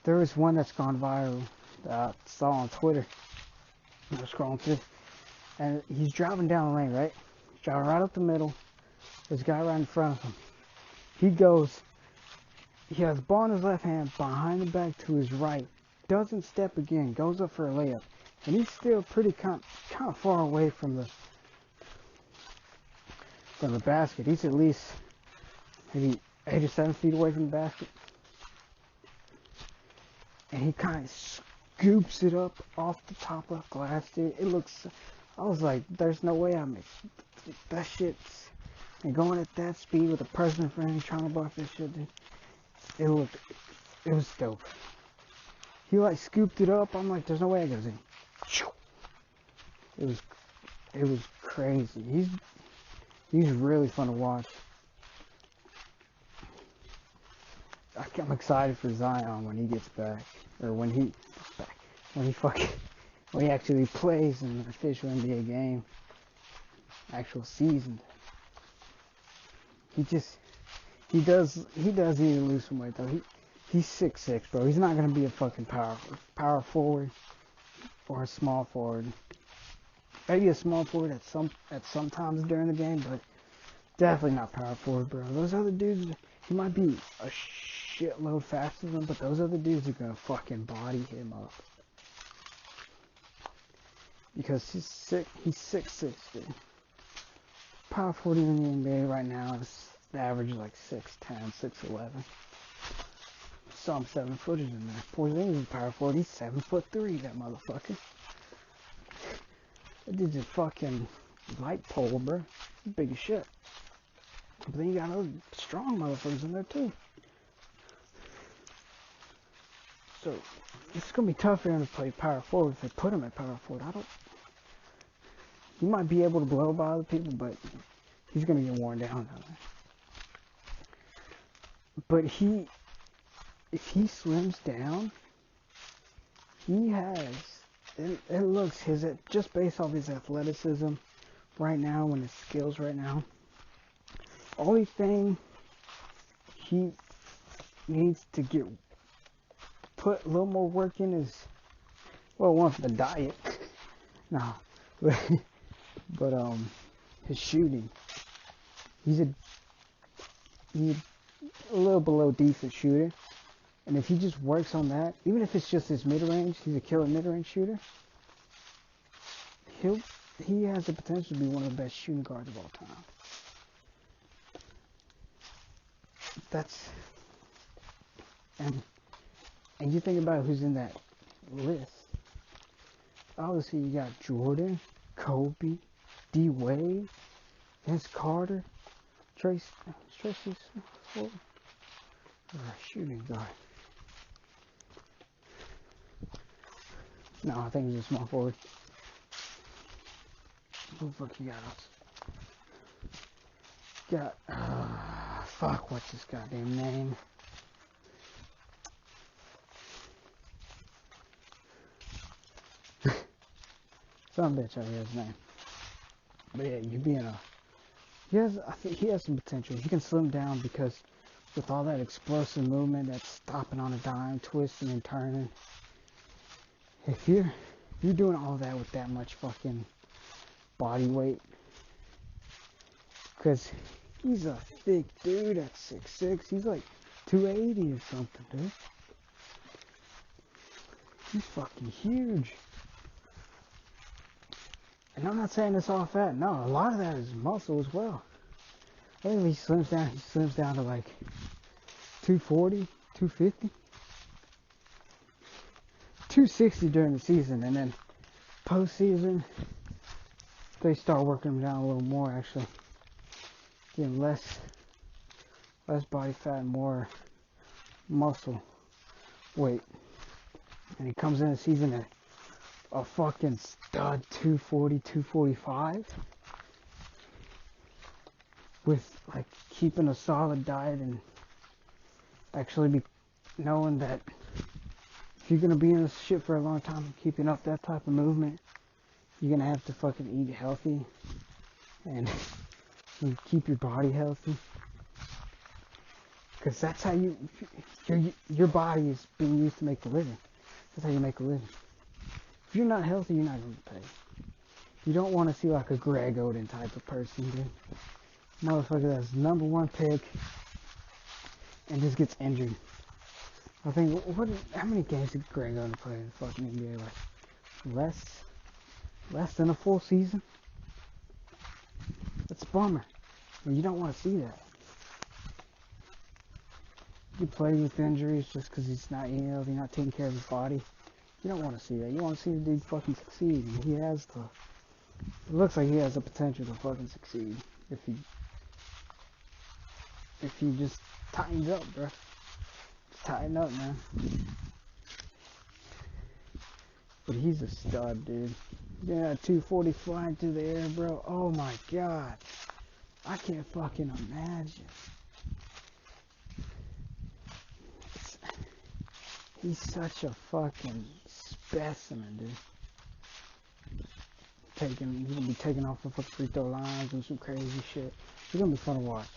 there was one that's gone viral that I saw on Twitter. I was scrolling through. And he's driving down the lane, right? He's driving right up the middle. There's a guy right in front of him. He has the ball in his left hand, behind the back to his right. Doesn't step again, goes up for a layup. And he's still pretty kind of far away from the basket. He's at least maybe 8 or 7 feet away from the basket. And he kind of scoops it up off the top of the glass. Dude. I was like, there's no way I missed. That shit's And going at that speed with a person in front of you trying to block that shit, dude, it was dope. He like scooped it up. I'm like, there's no way it goes in. It was crazy. He's really fun to watch. I'm excited for Zion when he gets back, or when he actually plays in an official NBA game, actual season. He does need to lose some weight though. He's 6'6", bro. He's not gonna be a fucking power forward or a small forward. Maybe a small forward at some times during the game, but definitely not power forward, bro. Those other dudes, he might be a shitload faster than him, but those other dudes are gonna fucking body him up. Because he's 6'6", dude. Power forward in the NBA right now is the average is like 6'10", 6'11". Some 7-footers in there. Porzingis is power forward. He's 7'3", that motherfucker. That dude's a fucking light pole, bro. He's big as shit. But then you got other strong motherfuckers in there too. So it's gonna be tough for him to play power forward if they put him at power forward. He might be able to blow by other people, but he's gonna get worn down. But if he slims down, he has. It looks just based off his athleticism right now and his skills right now. Only thing he needs to put a little more work in is, well, one, the diet. No, but his shooting. He's a little below decent shooter, and if he just works on that, even if it's just his mid-range, he's a killer mid-range shooter. He has the potential to be one of the best shooting guards of all time. And you think about who's in that list. Obviously, you got Jordan, Kobe, D. Wade, Vince Carter, Tracy Ford, shooting guard. No, I think he's a small forward. Who the fuck you got? Fuck, what's his goddamn name? Some bitch out here his name. But yeah, I think he has some potential. He can slim down because with all that explosive movement, that's stopping on a dime, twisting and turning. If you're doing all that with that much fucking body weight, because he's a thick dude at 6'6", he's like 280 or something, dude. He's fucking huge. And I'm not saying it's all fat. No, a lot of that is muscle as well. I think if he slims down to like 240, 250, 260 during the season, and then postseason, they start working him down a little more, actually. Getting less body fat and more muscle weight. And he comes in the season at a fucking stud 240, 245 with like keeping a solid diet and actually be knowing that if you're gonna be in this shit for a long time, keeping up that type of movement, you're gonna have to fucking eat healthy and keep your body healthy, because that's how your body is being used to make a living. That's how you make a living. If you're not healthy, you're not going to pay. You don't want to see like a Greg Oden type of person, dude. Motherfucker that's number one pick and just gets injured. I think, how many games did Greg Oden play in the fucking NBA? Like, less than a full season? That's a bummer. And you don't want to see that. He plays with injuries just because he's not eating healthy, not taking care of his body. You don't want to see that. You want to see the dude fucking succeed. And it looks like he has the potential to fucking succeed if he if he just tightens up, bro. Just tighten up, man. But he's a stud, dude. Yeah, 240 flying through the air, bro. Oh my god. I can't fucking imagine. He's such a fucking specimen, dude. He's gonna be taking off the fucking free throw lines and some crazy shit. It's gonna be fun to watch.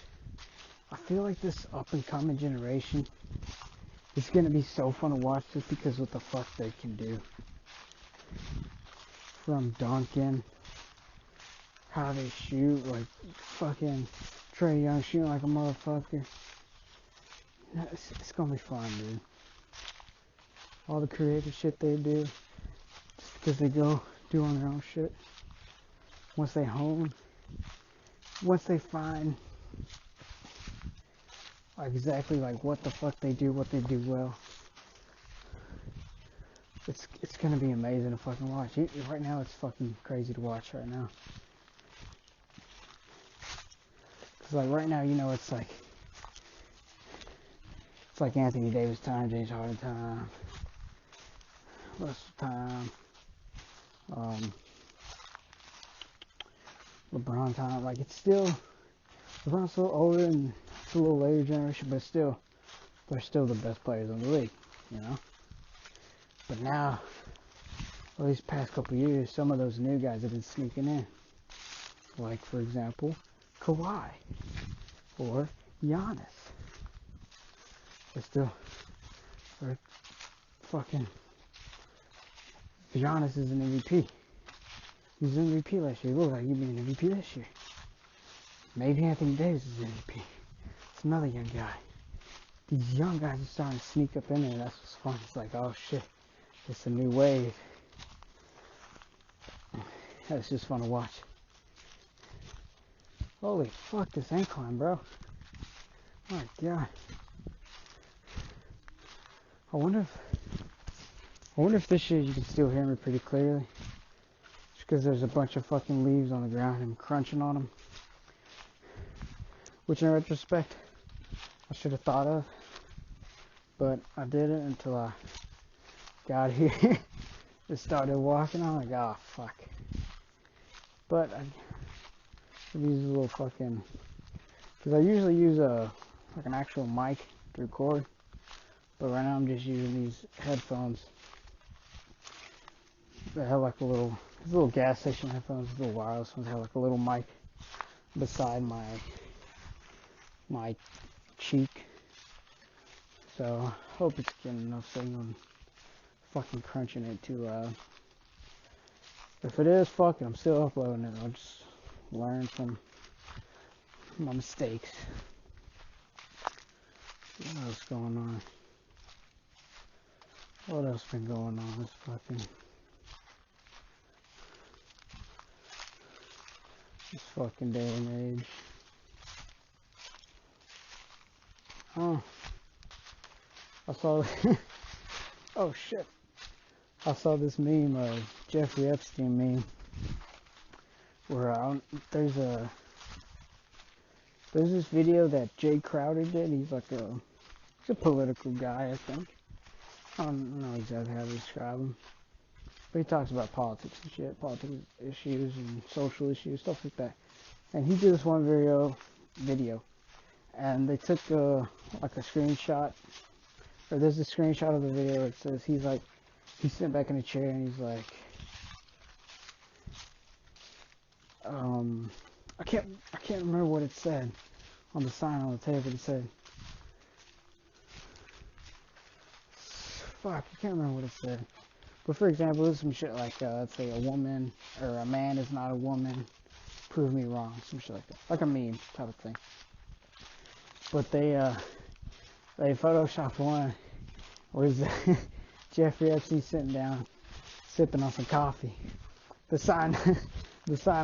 I feel like this up and coming generation is gonna be so fun to watch just because what the fuck they can do. From dunking, how they shoot, like fucking Trae Young shooting like a motherfucker. It's gonna be fun, dude. All the creative shit they do, just because they go doing their own shit. Once they hone, once they find exactly like what the fuck they do, what they do well, it's gonna be amazing to fucking watch. Right now, it's fucking crazy to watch right now. Cause like right now, you know, it's like Anthony Davis time, James Harden time, Russell time, LeBron time. Like it's still LeBron's still older and it's a little later generation, but still, they're still the best players in the league, you know. But now, well, these past couple years, some of those new guys have been sneaking in. Like, for example, Kawhi or Giannis. They're fucking, Giannis is an MVP. He was an MVP last year. Look like he'd be an MVP this year. Maybe Anthony Davis is an MVP. It's another young guy. These young guys are starting to sneak up in there. That's what's fun. It's like, oh shit, it's a new wave. That's just fun to watch. Holy fuck, this incline, bro. My god. I wonder if this year you can still hear me pretty clearly. Just because there's a bunch of fucking leaves on the ground and I'm crunching on them. Which in retrospect, I should have thought of. But I didn't until I got here. Just started walking. I'm like, oh fuck. But I use a little fucking, because I usually use like an actual mic to record. But right now I'm just using these headphones. They have like these little gas station headphones, little wireless ones. They have like a little mic beside my cheek. So I hope it's getting enough signal. I'm fucking crunching it too loud. If it is, fuck it, I'm still uploading it. I'll just learn from my mistakes. What else going on? What else been going on this fucking day and age? Oh, I saw oh shit, I saw this meme, Jeffrey Epstein meme, where there's this video that Jay Crowder did. He's like he's a political guy, I think. I don't know exactly how to describe him, but he talks about politics and shit, political issues and social issues, stuff like that. And he did this one video, and they took like a screenshot, or there's a screenshot of the video. It says he's sitting back in a chair and he's like, I can't remember what it said on the sign on the table. It said, fuck, I can't remember what it said. But for example, there's some shit like, let's say a woman or a man is not a woman, prove me wrong, some shit like that, like a meme type of thing. But they photoshopped one where Jeffrey Epstein sitting down, sipping on some coffee. The sign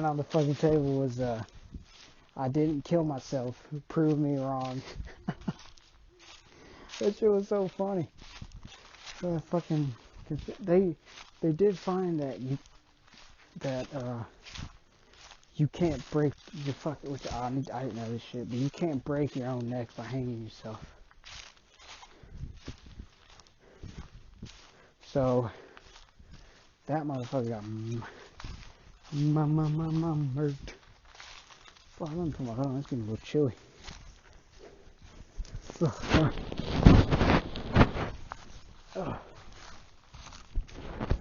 on the fucking table was, I didn't kill myself, prove me wrong. That shit was so funny. Fucking, they did find that you can't break your fucking, which I didn't know this shit, but you can't break your own neck by hanging yourself. So, that motherfucker got murked. Fuck, let me put my phone, it's getting a little chilly.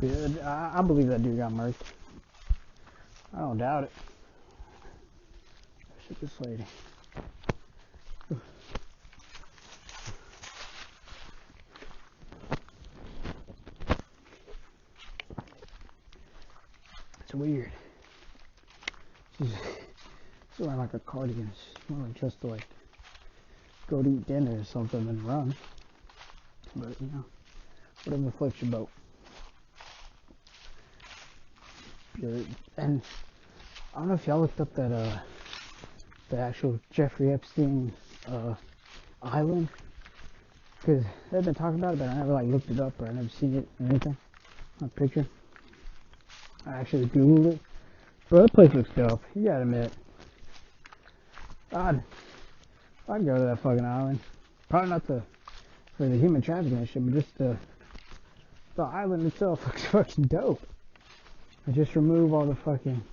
Yeah, I believe that dude got murked. I don't doubt it. Shit, this lady. It's weird. She's wearing like a cardigan. It's more like just to like go to eat dinner or something and run. But you know, whatever floats your boat. And I don't know if y'all looked up that the actual Jeffrey Epstein island, because they've been talking about it, but I never like looked it up or I never seen it or anything. A picture. I actually googled it. Bro, that place looks dope. You gotta admit. I'd go to that fucking island. Probably not for the human trafficking and shit, but just the island itself looks fucking dope. I just remove all the fucking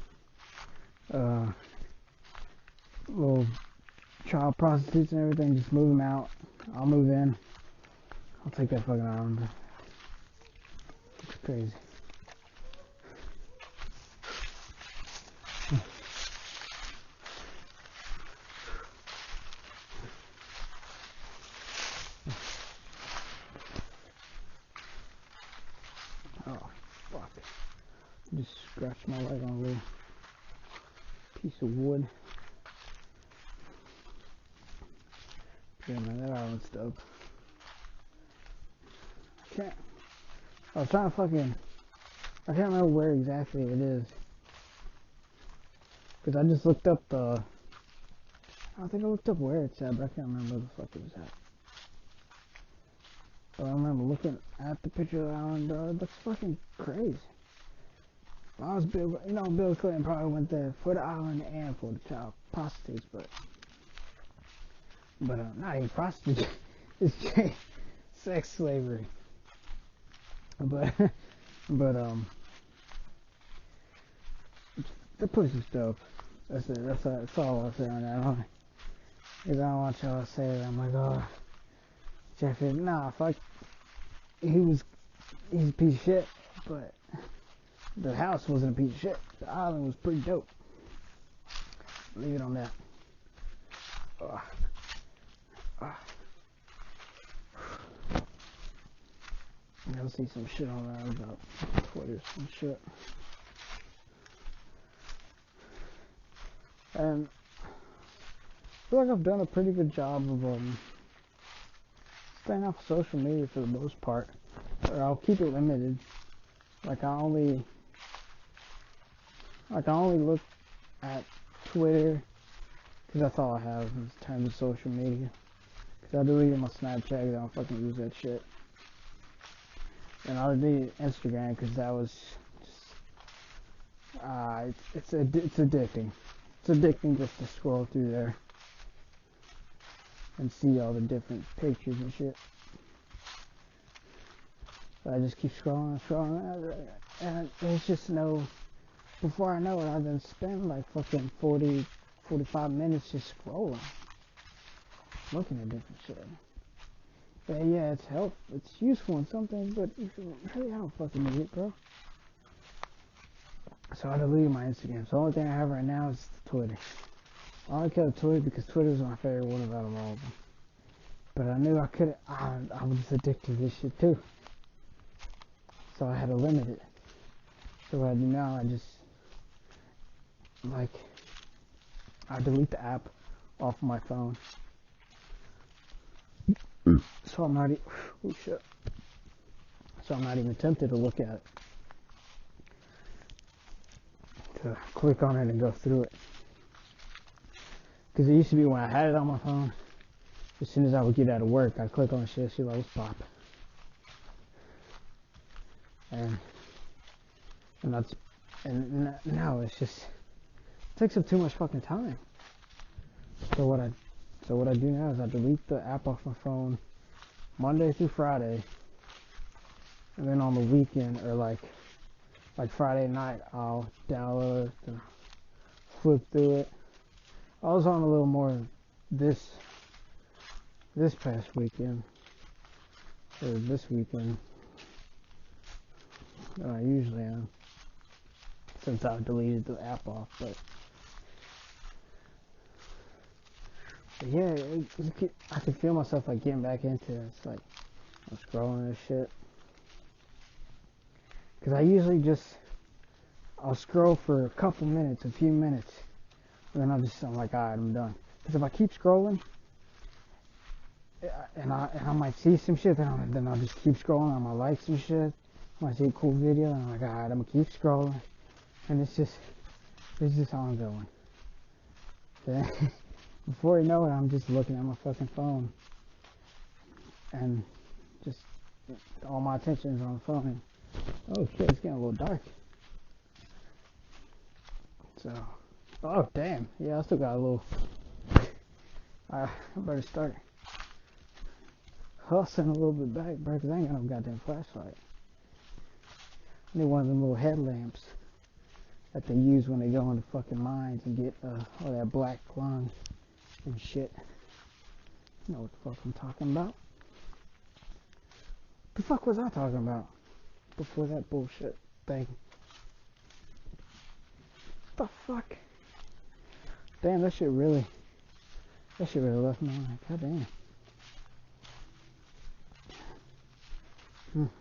little child prostitutes and everything. Just move them out. I'll move in. I'll take that fucking island. It's crazy. Oh, fuck. Just scratched my leg on a little piece of wood. Yeah, man, that island's dope. I was trying to fucking, I can't remember where exactly it is. Because I just looked up I think I looked up where it's at, but I can't remember where the fuck it was at. But I remember looking at the picture of the island, bro. It looks fucking crazy. If I was Bill, you know, Bill Clinton probably went there for the island and for the child prostitutes, but not even prostitutes. It's sex slavery. But the place is dope. That's it. That's all I'll say on that. Because I don't want y'all to say that I'm like, oh, Jeffrey. Nah, fuck. He's a piece of shit, but the house wasn't a piece of shit. The island was pretty dope. Leave it on that. I'll see some shit online about Twitter, some shit. And I feel like I've done a pretty good job of staying off social media for the most part. Or I'll keep it limited. Like I only look at Twitter because that's all I have in terms of social media. Because I deleted my Snapchat because I don't fucking use that shit. And I deleted Instagram because that was just, it's addicting. It's addicting just to scroll through there and see all the different pictures and shit. So I just keep scrolling, and there's just no, before I know it, I've been spending like fucking 40, 45 minutes just scrolling, looking at different shit. But yeah, it's useful in some things, but really I don't fucking need it, bro. So I deleted my Instagram. So the only thing I have right now is Twitter. I only kept Twitter because Twitter was my favorite one out of all of them. But I knew I was addicted to this shit too. So I had to limit it. So what I do now, I delete the app off my phone. So I'm not, oh shit. So I'm not even tempted to look at it. To click on it and go through it. Because it used to be when I had it on my phone, as soon as I would get out of work, I'd click on the shit, see like, pop. And now it's just takes up too much fucking time. So what I do now is I delete the app off my phone Monday through Friday, and then on the weekend or like Friday night I'll download it and flip through it. I was on a little more this past weekend or this weekend than I usually am, since I've deleted the app off. But yeah, I can feel myself like getting back into it. It's like I'm scrolling this shit, because I usually I'll scroll for a few minutes, and then I'm like, alright, I'm done. Because if I keep scrolling, and I might see some shit, then I'll just keep scrolling. I might like some shit, I might see a cool video, and I'm like, alright, I'm gonna keep scrolling, and it's just ongoing. Then before you know it, I'm just looking at my fucking phone, and just all my attention is on the phone. Oh shit, it's getting a little dark. So, oh damn, yeah, I still got a little. I better start hustling a little bit back, bro, because I ain't got no goddamn flashlight. I need one of them little headlamps that they use when they go into fucking mines and get all that black lung and shit. You know what the fuck I'm talking about. The fuck was I talking about before that bullshit thing? The fuck? Damn, that shit really left me like, god damn.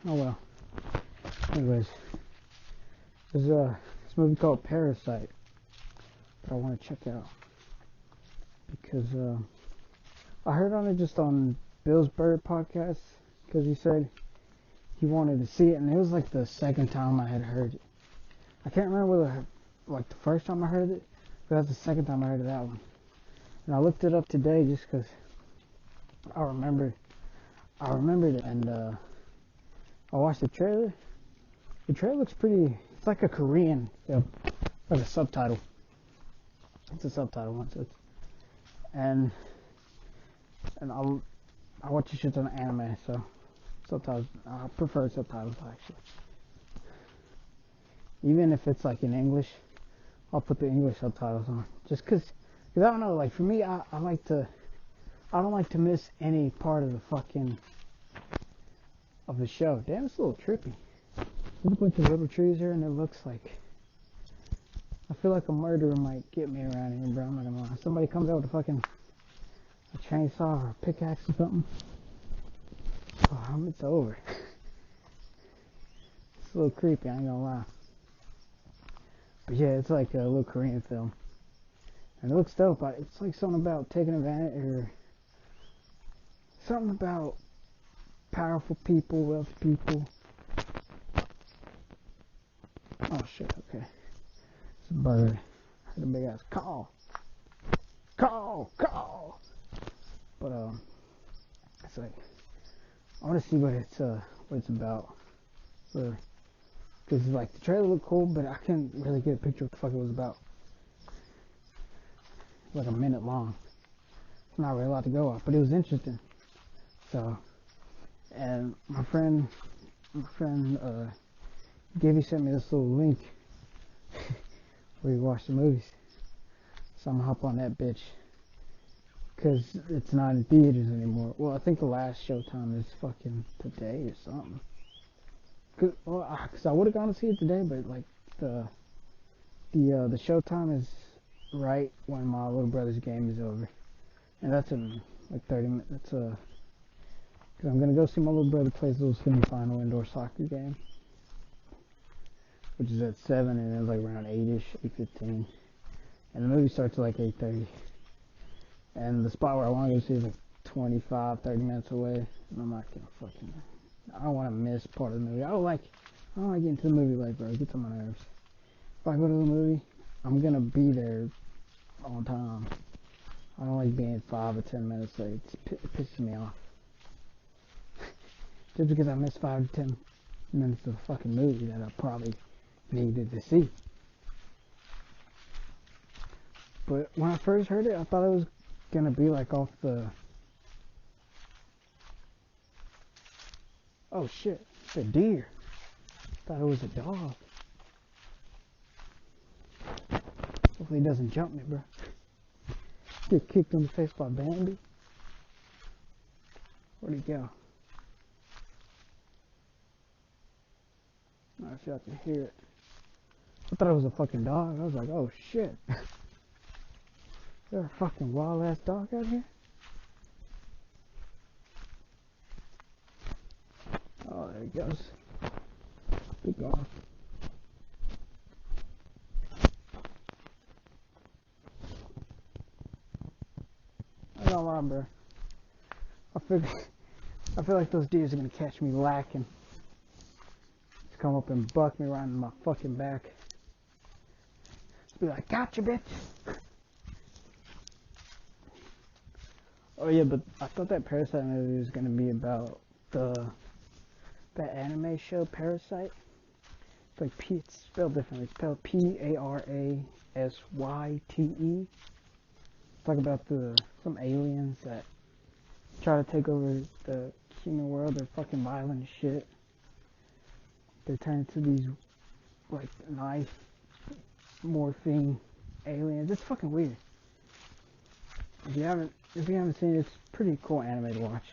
Oh well. Anyways, there's this movie called Parasite that I want to check out, because I heard on it just on Bill's Bird podcast, because he said he wanted to see it, and it was like the second time I had heard it. I can't remember whether like the first time I heard it, but that's the second time I heard of that one. And I looked it up today just because I remembered it, and I watched the trailer. The trailer looks pretty. It's like a Korean, like a subtitle. It's a subtitle one, so it's, and I watch the shit on anime, so subtitles. I prefer subtitles actually. Even if it's like in English, I'll put the English subtitles on, just cause I don't know. Like for me, I don't like to miss any part of the show. Damn, it's a little trippy. There's a bunch of little trees here, and it looks like, I feel like a murderer might get me around here, bro. I'm not gonna lie. Somebody comes out with a chainsaw or a pickaxe or something. Oh, it's over. It's a little creepy, I ain't gonna lie. But yeah, it's like a little Korean film. And it looks dope. It's like something about taking advantage, or something about powerful people, wealthy people. Oh shit, okay. It's a bird. I heard a big ass call. Call! But it's like, I wanna see what it's about. Because like the trailer looked cool, but I couldn't really get a picture of what the fuck it was about. Like a minute long. It's not really a lot to go off, but it was interesting. So, and my friend Gibby sent me this little link where you watch the movies. So I'm gonna hop on that bitch, because it's not in theaters anymore. Well, I think the last showtime is fucking today or something. Cause I would have gone to see it today, but like the showtime is right when my little brother's game is over, and that's in like 30 minutes. That's cause I'm gonna go see my little brother play his little semi-final indoor soccer game, which is at 7, and it's like around 8ish, 8:15, and the movie starts at like 8:30, and the spot where I want to go see is like 25-30 minutes away, and I'm not gonna I don't want to miss part of the movie. I don't like getting to the movie late, bro. It gets on my nerves. If I go to the movie, I'm gonna be there on time. I don't like being 5 or 10 minutes late. It pisses me off. Just because I missed 5 to 10 minutes of a fucking movie that I probably needed to see. But when I first heard it, I thought it was gonna be like off the... Oh shit, it's a deer. Thought it was a dog. Hopefully he doesn't jump me, bro. Get kicked in the face by Bambi. Where'd he go? I feel like I can hear it. I thought it was a fucking dog. I was like, oh shit. There's a fucking wild ass dog out here? Oh, there he goes. Good dog. I don't lie, bro. I feel like those deers are gonna catch me lacking. Just come up and buck me right in my fucking back. Just be like, gotcha, bitch. Oh yeah, but I thought that Parasite movie was gonna be about that anime show Parasite. It's like it's spelled differently. It's spelled Parasyte. Talk about some aliens that try to take over the human world. They're fucking violent as shit. They turn into these like nice morphing aliens. It's fucking weird. If you haven't seen it, it's pretty cool anime to watch.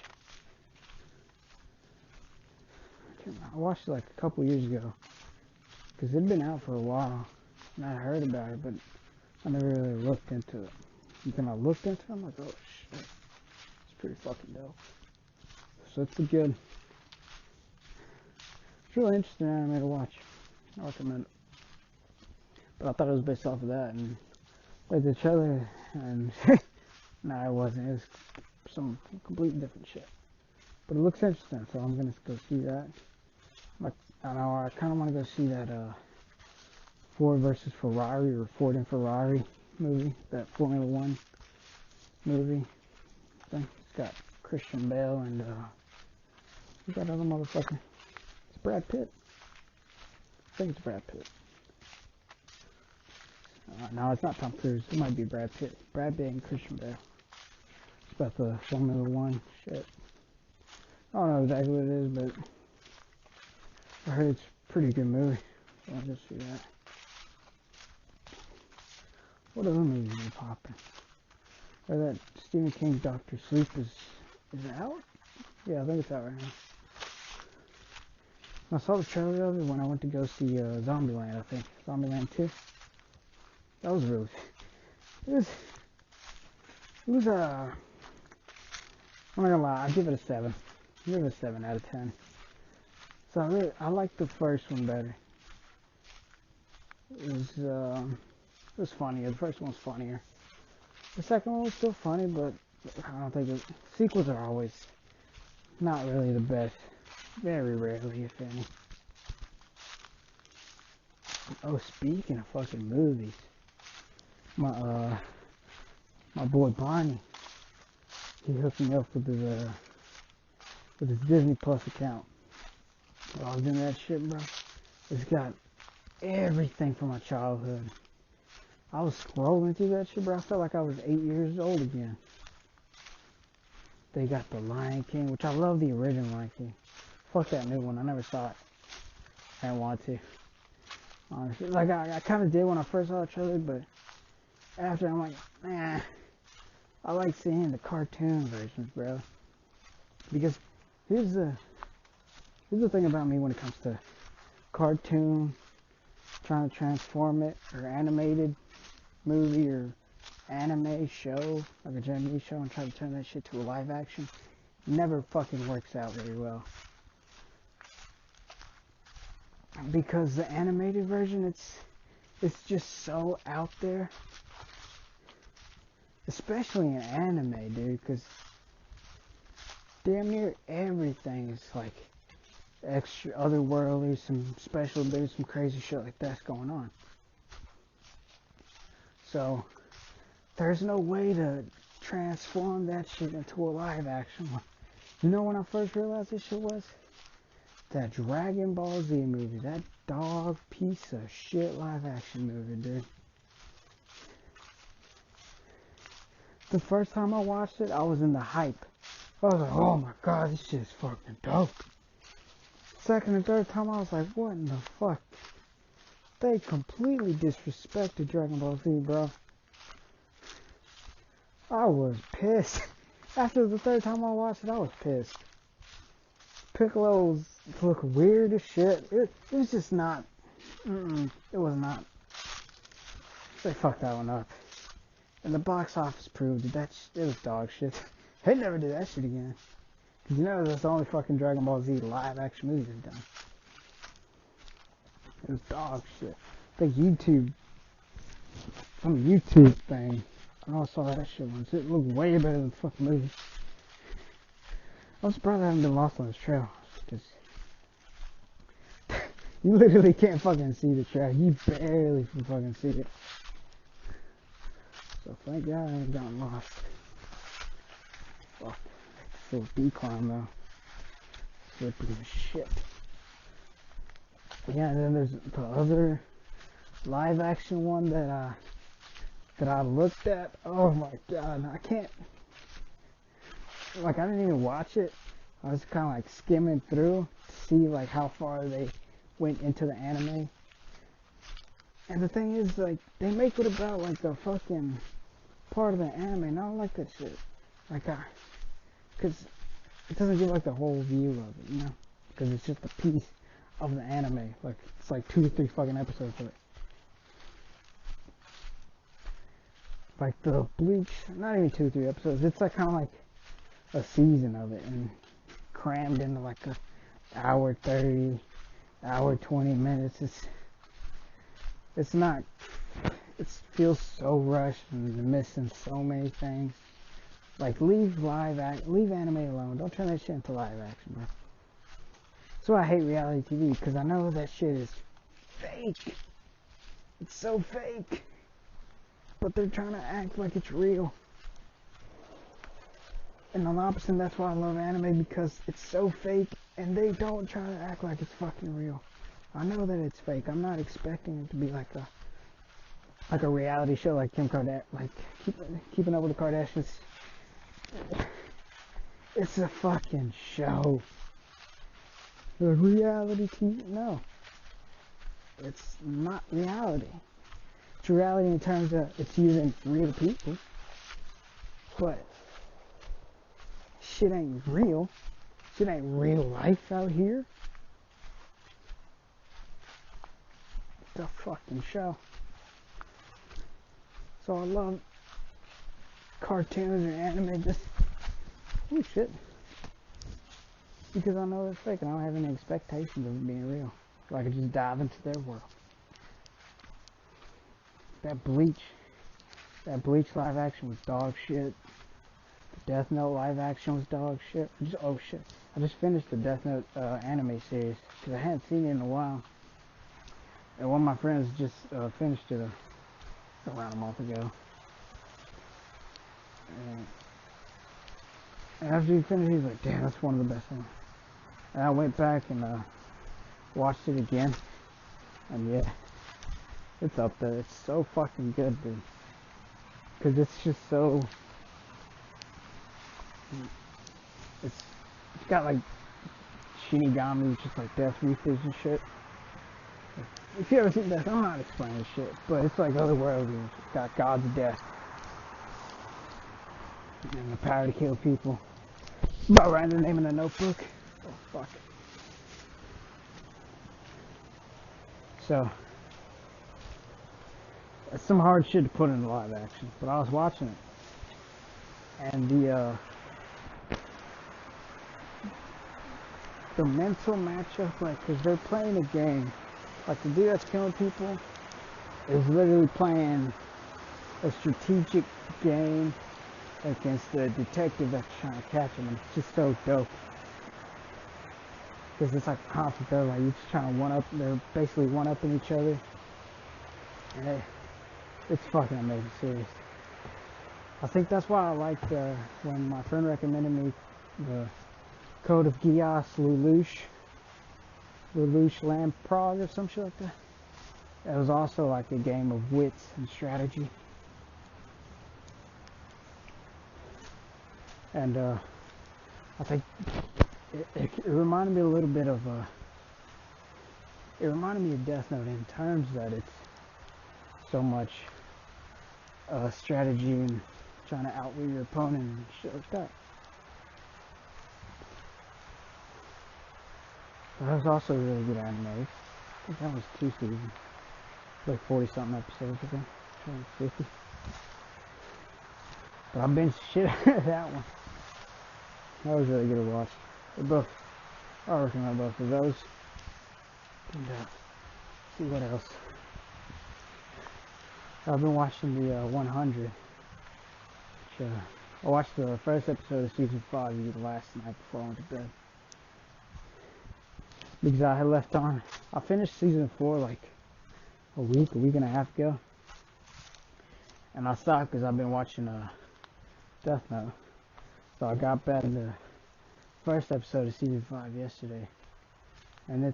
I watched it like a couple years ago because it'd been out for a while and I heard about it, but I never really looked into it. And then I looked into it, I'm like, oh shit, it's pretty fucking dope. So it's good. It's really interesting anime to watch. I recommend it. But I thought it was based off of that, and like the trailer, and nah, it wasn't. It was some completely different shit. But it looks interesting, so I'm gonna go see that. Like, I don't know, I kind of want to go see that Ford versus Ferrari or Ford and Ferrari movie, that Formula One movie thing. It's got Christian Bale and who's that other motherfucker? It's Brad Pitt. I think it's Brad Pitt. No, it's not Tom Cruise. It might be Brad Pitt. Brad Pitt and Christian Bale. It's about the Formula One shit. I don't know exactly what it is, but I heard it's a pretty good movie. So I'll just see that. What other movies are popping? Or that Stephen King's Doctor Sleep is it out? Yeah, I think it's out right now. I saw the trailer of it when I went to go see Zombieland, I think. Zombieland 2. That was really... It was I'm not gonna lie, I'd give it a 7. I'd give it a 7 out of 10. So I like the first one better. It was funnier. The first one was funnier. The second one was still funny, but I don't think sequels are always not really the best. Very rarely, if any. Oh, speaking of fucking movies, my boy Barney, he hooked me up with his Disney Plus account. While I was in that shit, bro, it's got everything from my childhood. I was scrolling through that shit, bro. I felt like I was 8 years old again. They got the Lion King, which I love the original Lion King. Fuck that new one. I never saw it. I didn't want to. Honestly, like I kind of did when I first saw the trailer, but after I'm like, nah. I like seeing the cartoon versions, bro. Because here's the thing about me when it comes to cartoon, trying to transform it, or animated movie or anime show, like a Japanese show, and try to turn that shit to a live action, never fucking works out very well. Because the animated version, it's just so out there. Especially in anime, dude, because damn near everything is like extra otherworldly, some special abilities, some crazy shit like that's going on. So there's no way to transform that shit into a live action one. You know when I first realized this shit was? That Dragon Ball Z movie, that dog piece of shit live action movie, dude. The first time I watched it, I was in the hype. I was like, oh my god, this shit's fucking dope. Second and third time, I was like, what in the fuck? They completely disrespected Dragon Ball Z, bro. I was pissed. After the third time I watched it, I was pissed. Piccolo's look weird as shit. It was just not. It was not. They fucked that one up. And the box office proved that it was dog shit. They never do that shit again. Cause you know that's the only fucking Dragon Ball Z live action movie they've done. It was dog shit. I think some YouTube thing. I also saw that shit once. It looked way better than the fucking movie. I'm surprised I haven't been lost on this trail. Cause you literally can't fucking see the trail. You barely can fucking see it. So thank God I ain't gotten lost. Fuck. It's a decline though. Slippery as shit. Yeah, and then there's the other live action one that I looked at. Oh my god, I can't. Like I didn't even watch it. I was kind of like skimming through to see like how far they went into the anime. And the thing is, like, they make it about like the fucking part of the anime, and I don't like that shit. Like, cause it doesn't give like the whole view of it, you know? Cause it's just a piece of the anime. Like, it's like 2 to 3 fucking episodes of it. Like the Bleach, not even 2 or 3 episodes. It's like kind of like a season of it, and crammed into like a hour 30, hour 20 minutes. It's not. It feels so rushed and missing so many things. Like leave anime alone. Don't turn that shit into live action, bro. That's why I hate reality TV, because I know that shit is fake. It's so fake. But they're trying to act like it's real. And on the opposite, that's why I love anime, because it's so fake and they don't try to act like it's fucking real. I know that it's fake. I'm not expecting it to be like a reality show like Kim Kardashian, like keeping up with the Kardashians. It's a fucking show. The reality TV? No. It's not reality. It's reality in terms of it's using real people. But shit ain't real. Shit ain't real life out here. It's a fucking show. So I love cartoons or anime just, oh shit. Because I know it's fake and I don't have any expectations of it being real. So I can just dive into their world. That Bleach live action was dog shit. The Death Note live action was dog shit. Oh shit. I just finished the Death Note anime series because I hadn't seen it in a while. And one of my friends just finished it around a month ago. And after he finished, he was like, damn, that's one of the best ones. And I went back and watched it again. And yeah, it's up there. It's so fucking good, dude. Because it's just so... It's got like Shinigami, just like Death Reapers and shit. If you ever seen Death, I'm not explaining shit, but it's like otherworldly. It's got gods of death. And the power to kill people. About writing the name in a notebook. Oh, fuck. So, it's some hard shit to put into live action, but I was watching it. And the mental matchup, like, because they're playing a game. Like, the dude that's killing people is literally playing a strategic game against the detective that's trying to catch him, and it's just so dope. Because it's like a conflict, they're like, you're just trying to they're basically one-upping each other. And it's fucking amazing series. I think that's why I liked when my friend recommended me the Code of Geass Lelouch Lamprog or some shit like that. It was also like a game of wits and strategy. And I think it reminded me a little bit of it reminded me of Death Note in terms that it's so much strategy and trying to outwit your opponent and shit like that. But that was also a really good anime. I think that was 2 seasons. Like 40 something episodes, I think. 50. But I've been shit out of that one. That was really good to watch. They're both, I recommend both of those. And see what else. I've been watching the 100. Which, I watched the first episode of season 5 the last night before I went to bed. Because I had left on. I finished season 4 like a week and a half ago. And I stopped because I've been watching Death Note. So I got back in the first episode of season 5 yesterday. And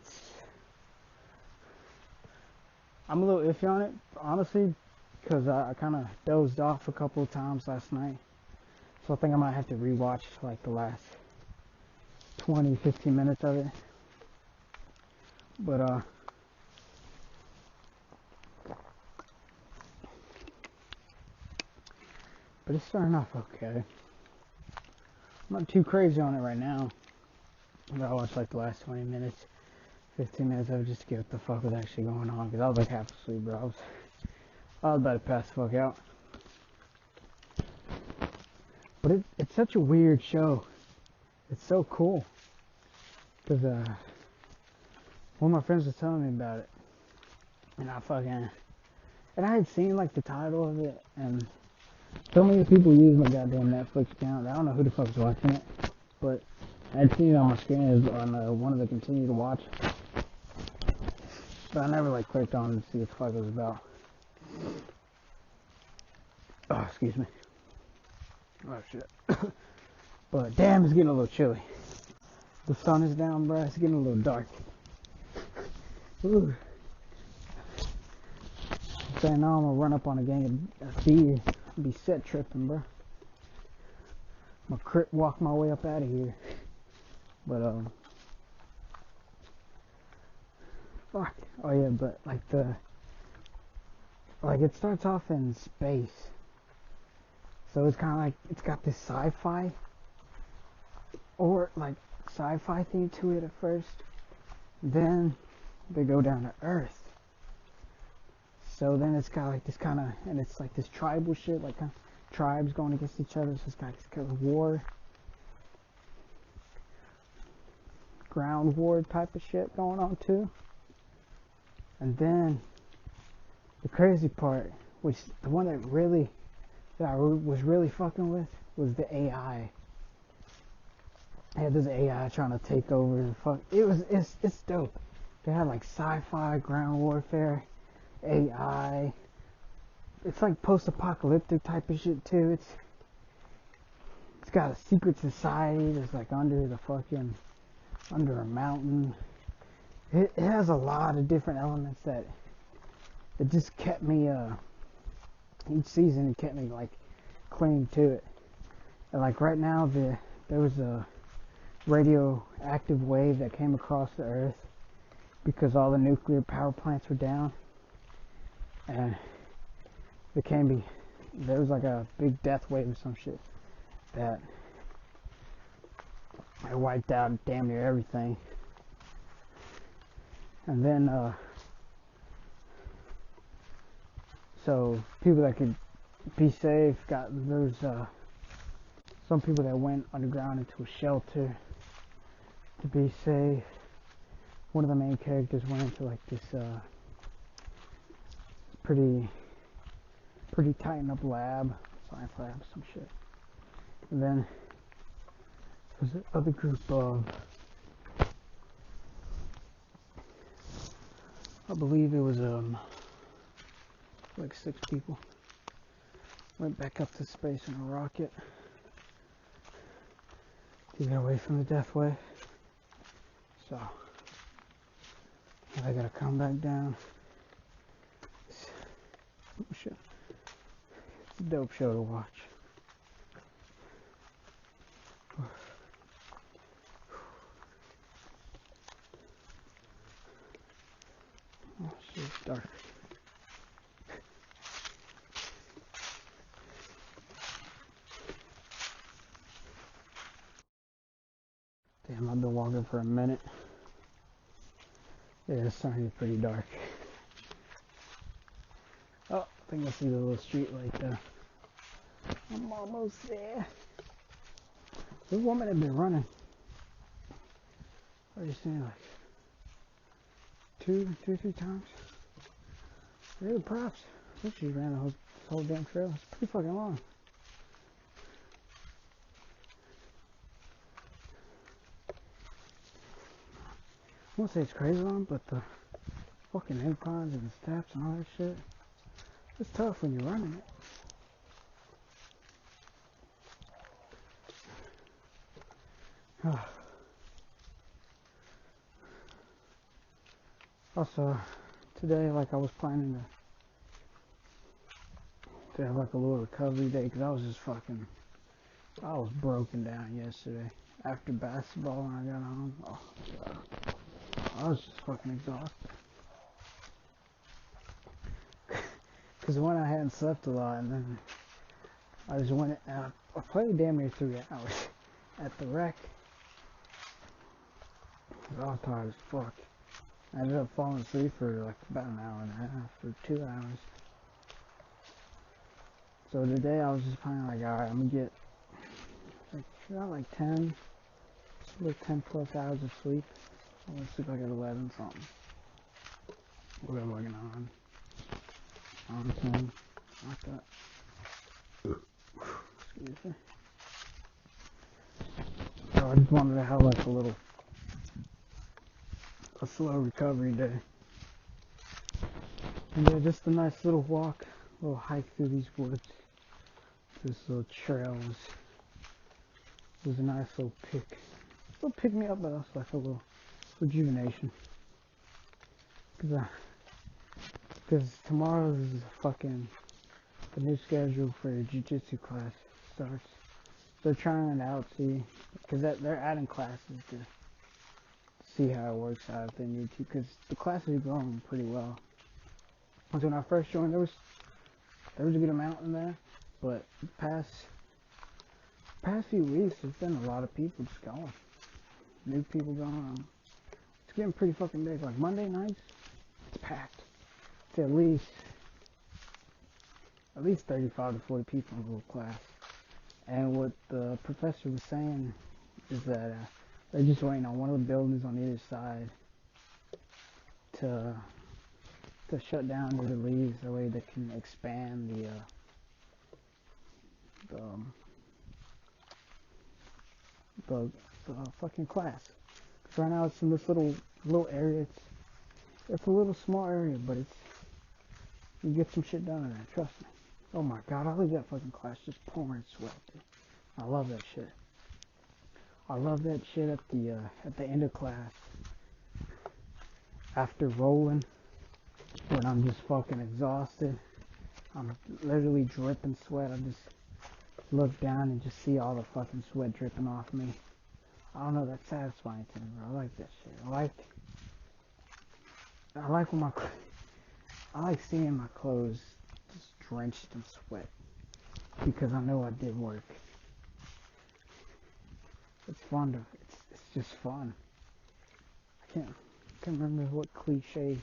I'm a little iffy on it, honestly, because I kind of dozed off a couple of times last night. So I think I might have to rewatch like the last 20-15 minutes of it. But it's starting off okay. I'm not too crazy on it right now. But I watched like the last 20 minutes, 15 minutes of it just to get what the fuck was actually going on. Because I was like half asleep, bro. I was about to pass the fuck out. But it's such a weird show. It's so cool. Because one of my friends was telling me about it. And I had seen like the title of it. And so many people use my goddamn Netflix account. I don't know who the fuck's watching it. But I had seen it on my screen on one of the continue to watch. But I never like clicked on it to see what the fuck it was about. Oh, excuse me. Oh shit. But damn, it's getting a little chilly. The sun is down, bro. It's getting a little dark. Ooh. I'm saying now I'm gonna run up on a gang of deer and be set tripping, bro. I'm gonna walk my way up out of here. But fuck. Oh yeah, but like it starts off in space. So it's kind of like, it's got this sci-fi, or like sci-fi theme to it at first. Then they go down to Earth. So then it's got like this kind of, and it's like this tribal shit, like tribes going against each other. So it's got this kind of war, ground war type of shit going on too. And then the crazy part, which the one that I was really fucking with, was the AI. I had this AI trying to take over and fuck. It's dope. They had like sci-fi, ground warfare, AI. It's like post-apocalyptic type of shit too. It's got a secret society that's like under a mountain. It has a lot of different elements that just kept me each season it kept me like clinging to it. And like right now there was a radioactive wave that came across the earth because all the nuclear power plants were down, and there was like a big death wave or some shit that I wiped out damn near everything. And then so people that could be safe there's some people that went underground into a shelter to be safe. One of the main characters went into like this pretty tightened up lab, science lab, some shit. And then there's the other group of, I believe it was like 6 people, went back up to space in a rocket to get away from the death wave. So I gotta come back down. It's a dope show to watch. It's dark. Damn, I've been walking for a minute. Yeah, it's starting to get pretty dark. Oh, I think I see the little street light there. I'm almost there. This woman had been running. What are you saying, like two, 3 times? Really props. I think she ran the whole damn trail. It's pretty fucking long. I won't say it's crazy long, but the fucking inclines and the steps and all that shit, it's tough when you're running it. Also, today, like, I was planning to have like a little recovery day because I was broken down yesterday after basketball when I got home. Oh, God. I was just fucking exhausted. Because when I hadn't slept a lot, and then I just went and I played damn near 3 hours at the rec. I was tired as fuck. I ended up falling asleep for like about an hour and a half or 2 hours. So today I was just planning like, alright, I'm gonna get like 10 plus hours of sleep. I'm gonna sleep like at 11 something. We're working on 10, like that. Excuse me. So I just wanted to have like a slow recovery day. And yeah, just a nice little walk, a little hike through these woods. This little trail was a nice little pick me up, but also like a little rejuvenation. Because tomorrow is the new schedule for the jiu-jitsu class starts. They're trying it out, see, because they're adding classes to see how it works out if they need to, because the classes are going pretty well. Because when I first joined, there was a good amount in there, but the past few weeks, there's been a lot of people just going. New people going on. It's getting pretty fucking big. Like Monday nights, it's packed. It's at least 35 to 40 people in the little class. And what the professor was saying is that they're just waiting on one of the buildings on either side to shut down or to leave, so that way they can expand the fucking class. Cause right now it's in this little area. It's a little small area, but you get some shit done in there. Trust me. Oh my God, I leave that fucking class just pouring sweat, dude. I love that shit. I love that shit at the end of class. After rolling, when I'm just fucking exhausted, I'm literally dripping sweat. I just look down and just see all the fucking sweat dripping off me. I don't know, that's satisfying to me, bro. I like that shit. I like when I like seeing my clothes just drenched in sweat because I know I did work. It's fun it's just fun. I can't remember what cliche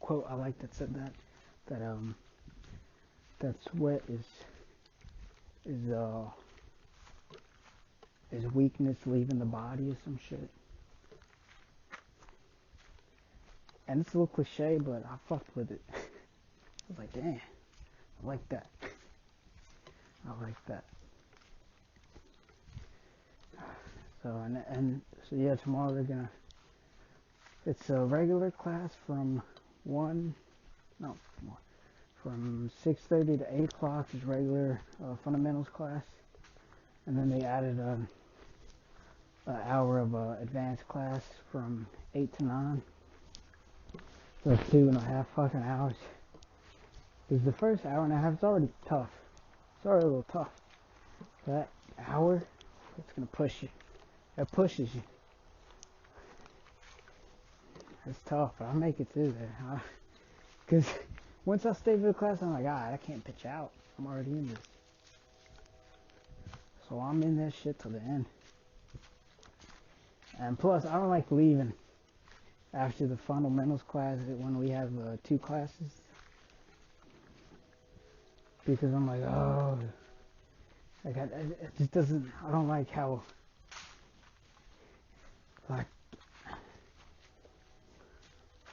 quote I like that said that sweat is weakness leaving the body or some shit. And it's a little cliche, but I fucked with it. I was like, damn, I like that. I like that. So so yeah, tomorrow it's a regular class from 6:30 to 8 o'clock is regular fundamentals class, and then they added an hour of advanced class from 8 to 9. So 2.5 fucking hours. Because the first hour and a half is already tough. It's already a little tough. That hour, it's gonna push you. It pushes you. It's tough, but I'll make it through there. Because once I stay for the class, I'm like, I can't pitch out. I'm already in this. So I'm in that shit till the end. And plus, I don't like leaving after the fundamentals class when we have 2 classes. Because I'm like, oh, like it just doesn't, I don't like how, like,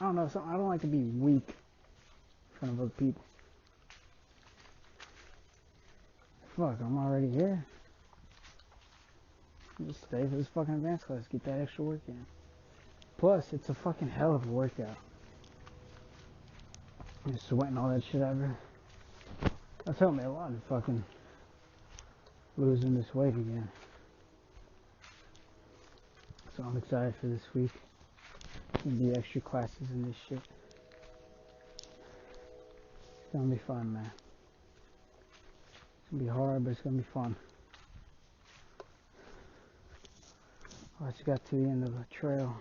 I don't know, I don't like to be weak in front of other people. Fuck, I'm already here. I'll just stay for this fucking advanced class, get that extra work in. Plus, it's a fucking hell of a workout. I'm just sweating all that shit over. That's helped me a lot in fucking losing this weight again. So I'm excited for this week. And the extra classes and this shit. It's gonna be fun, man. It's gonna be hard, but it's gonna be fun. I just got to the end of the trail.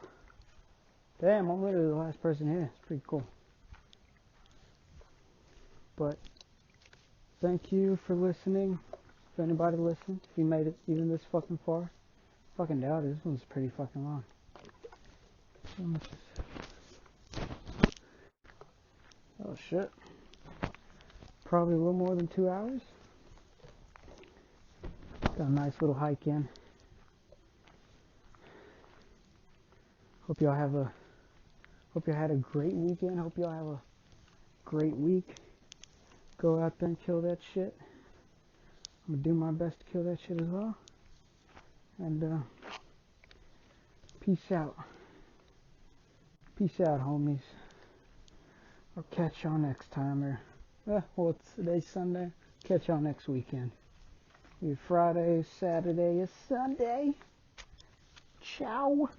Damn, I'm literally the last person here. It's pretty cool. But thank you for listening. If anybody listened, if you made it even this fucking far. Fucking doubt it. This one's pretty fucking long. Oh shit. Probably a little more than 2 hours. Got a nice little hike in. Hope y'all had a great weekend. Hope y'all have a great week. Go out there and kill that shit. I'm gonna do my best to kill that shit as well. And peace out. Peace out, homies. I'll catch y'all next time. Well, today's Sunday. Catch y'all next weekend. Either Friday, Saturday, or Sunday. Ciao.